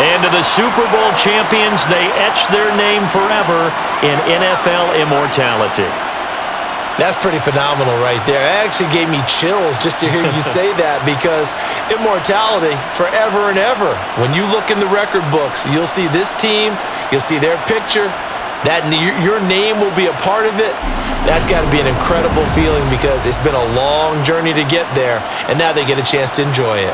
And to the Super Bowl champions, they etch their name forever in NFL immortality. That's pretty phenomenal right there. It actually gave me chills just to hear you say that because immortality forever and ever. When you look in the record books, you'll see this team, you'll see their picture, that your name will be a part of it. That's got to be an incredible feeling because it's been a long journey to get there, and now they get a chance to enjoy it.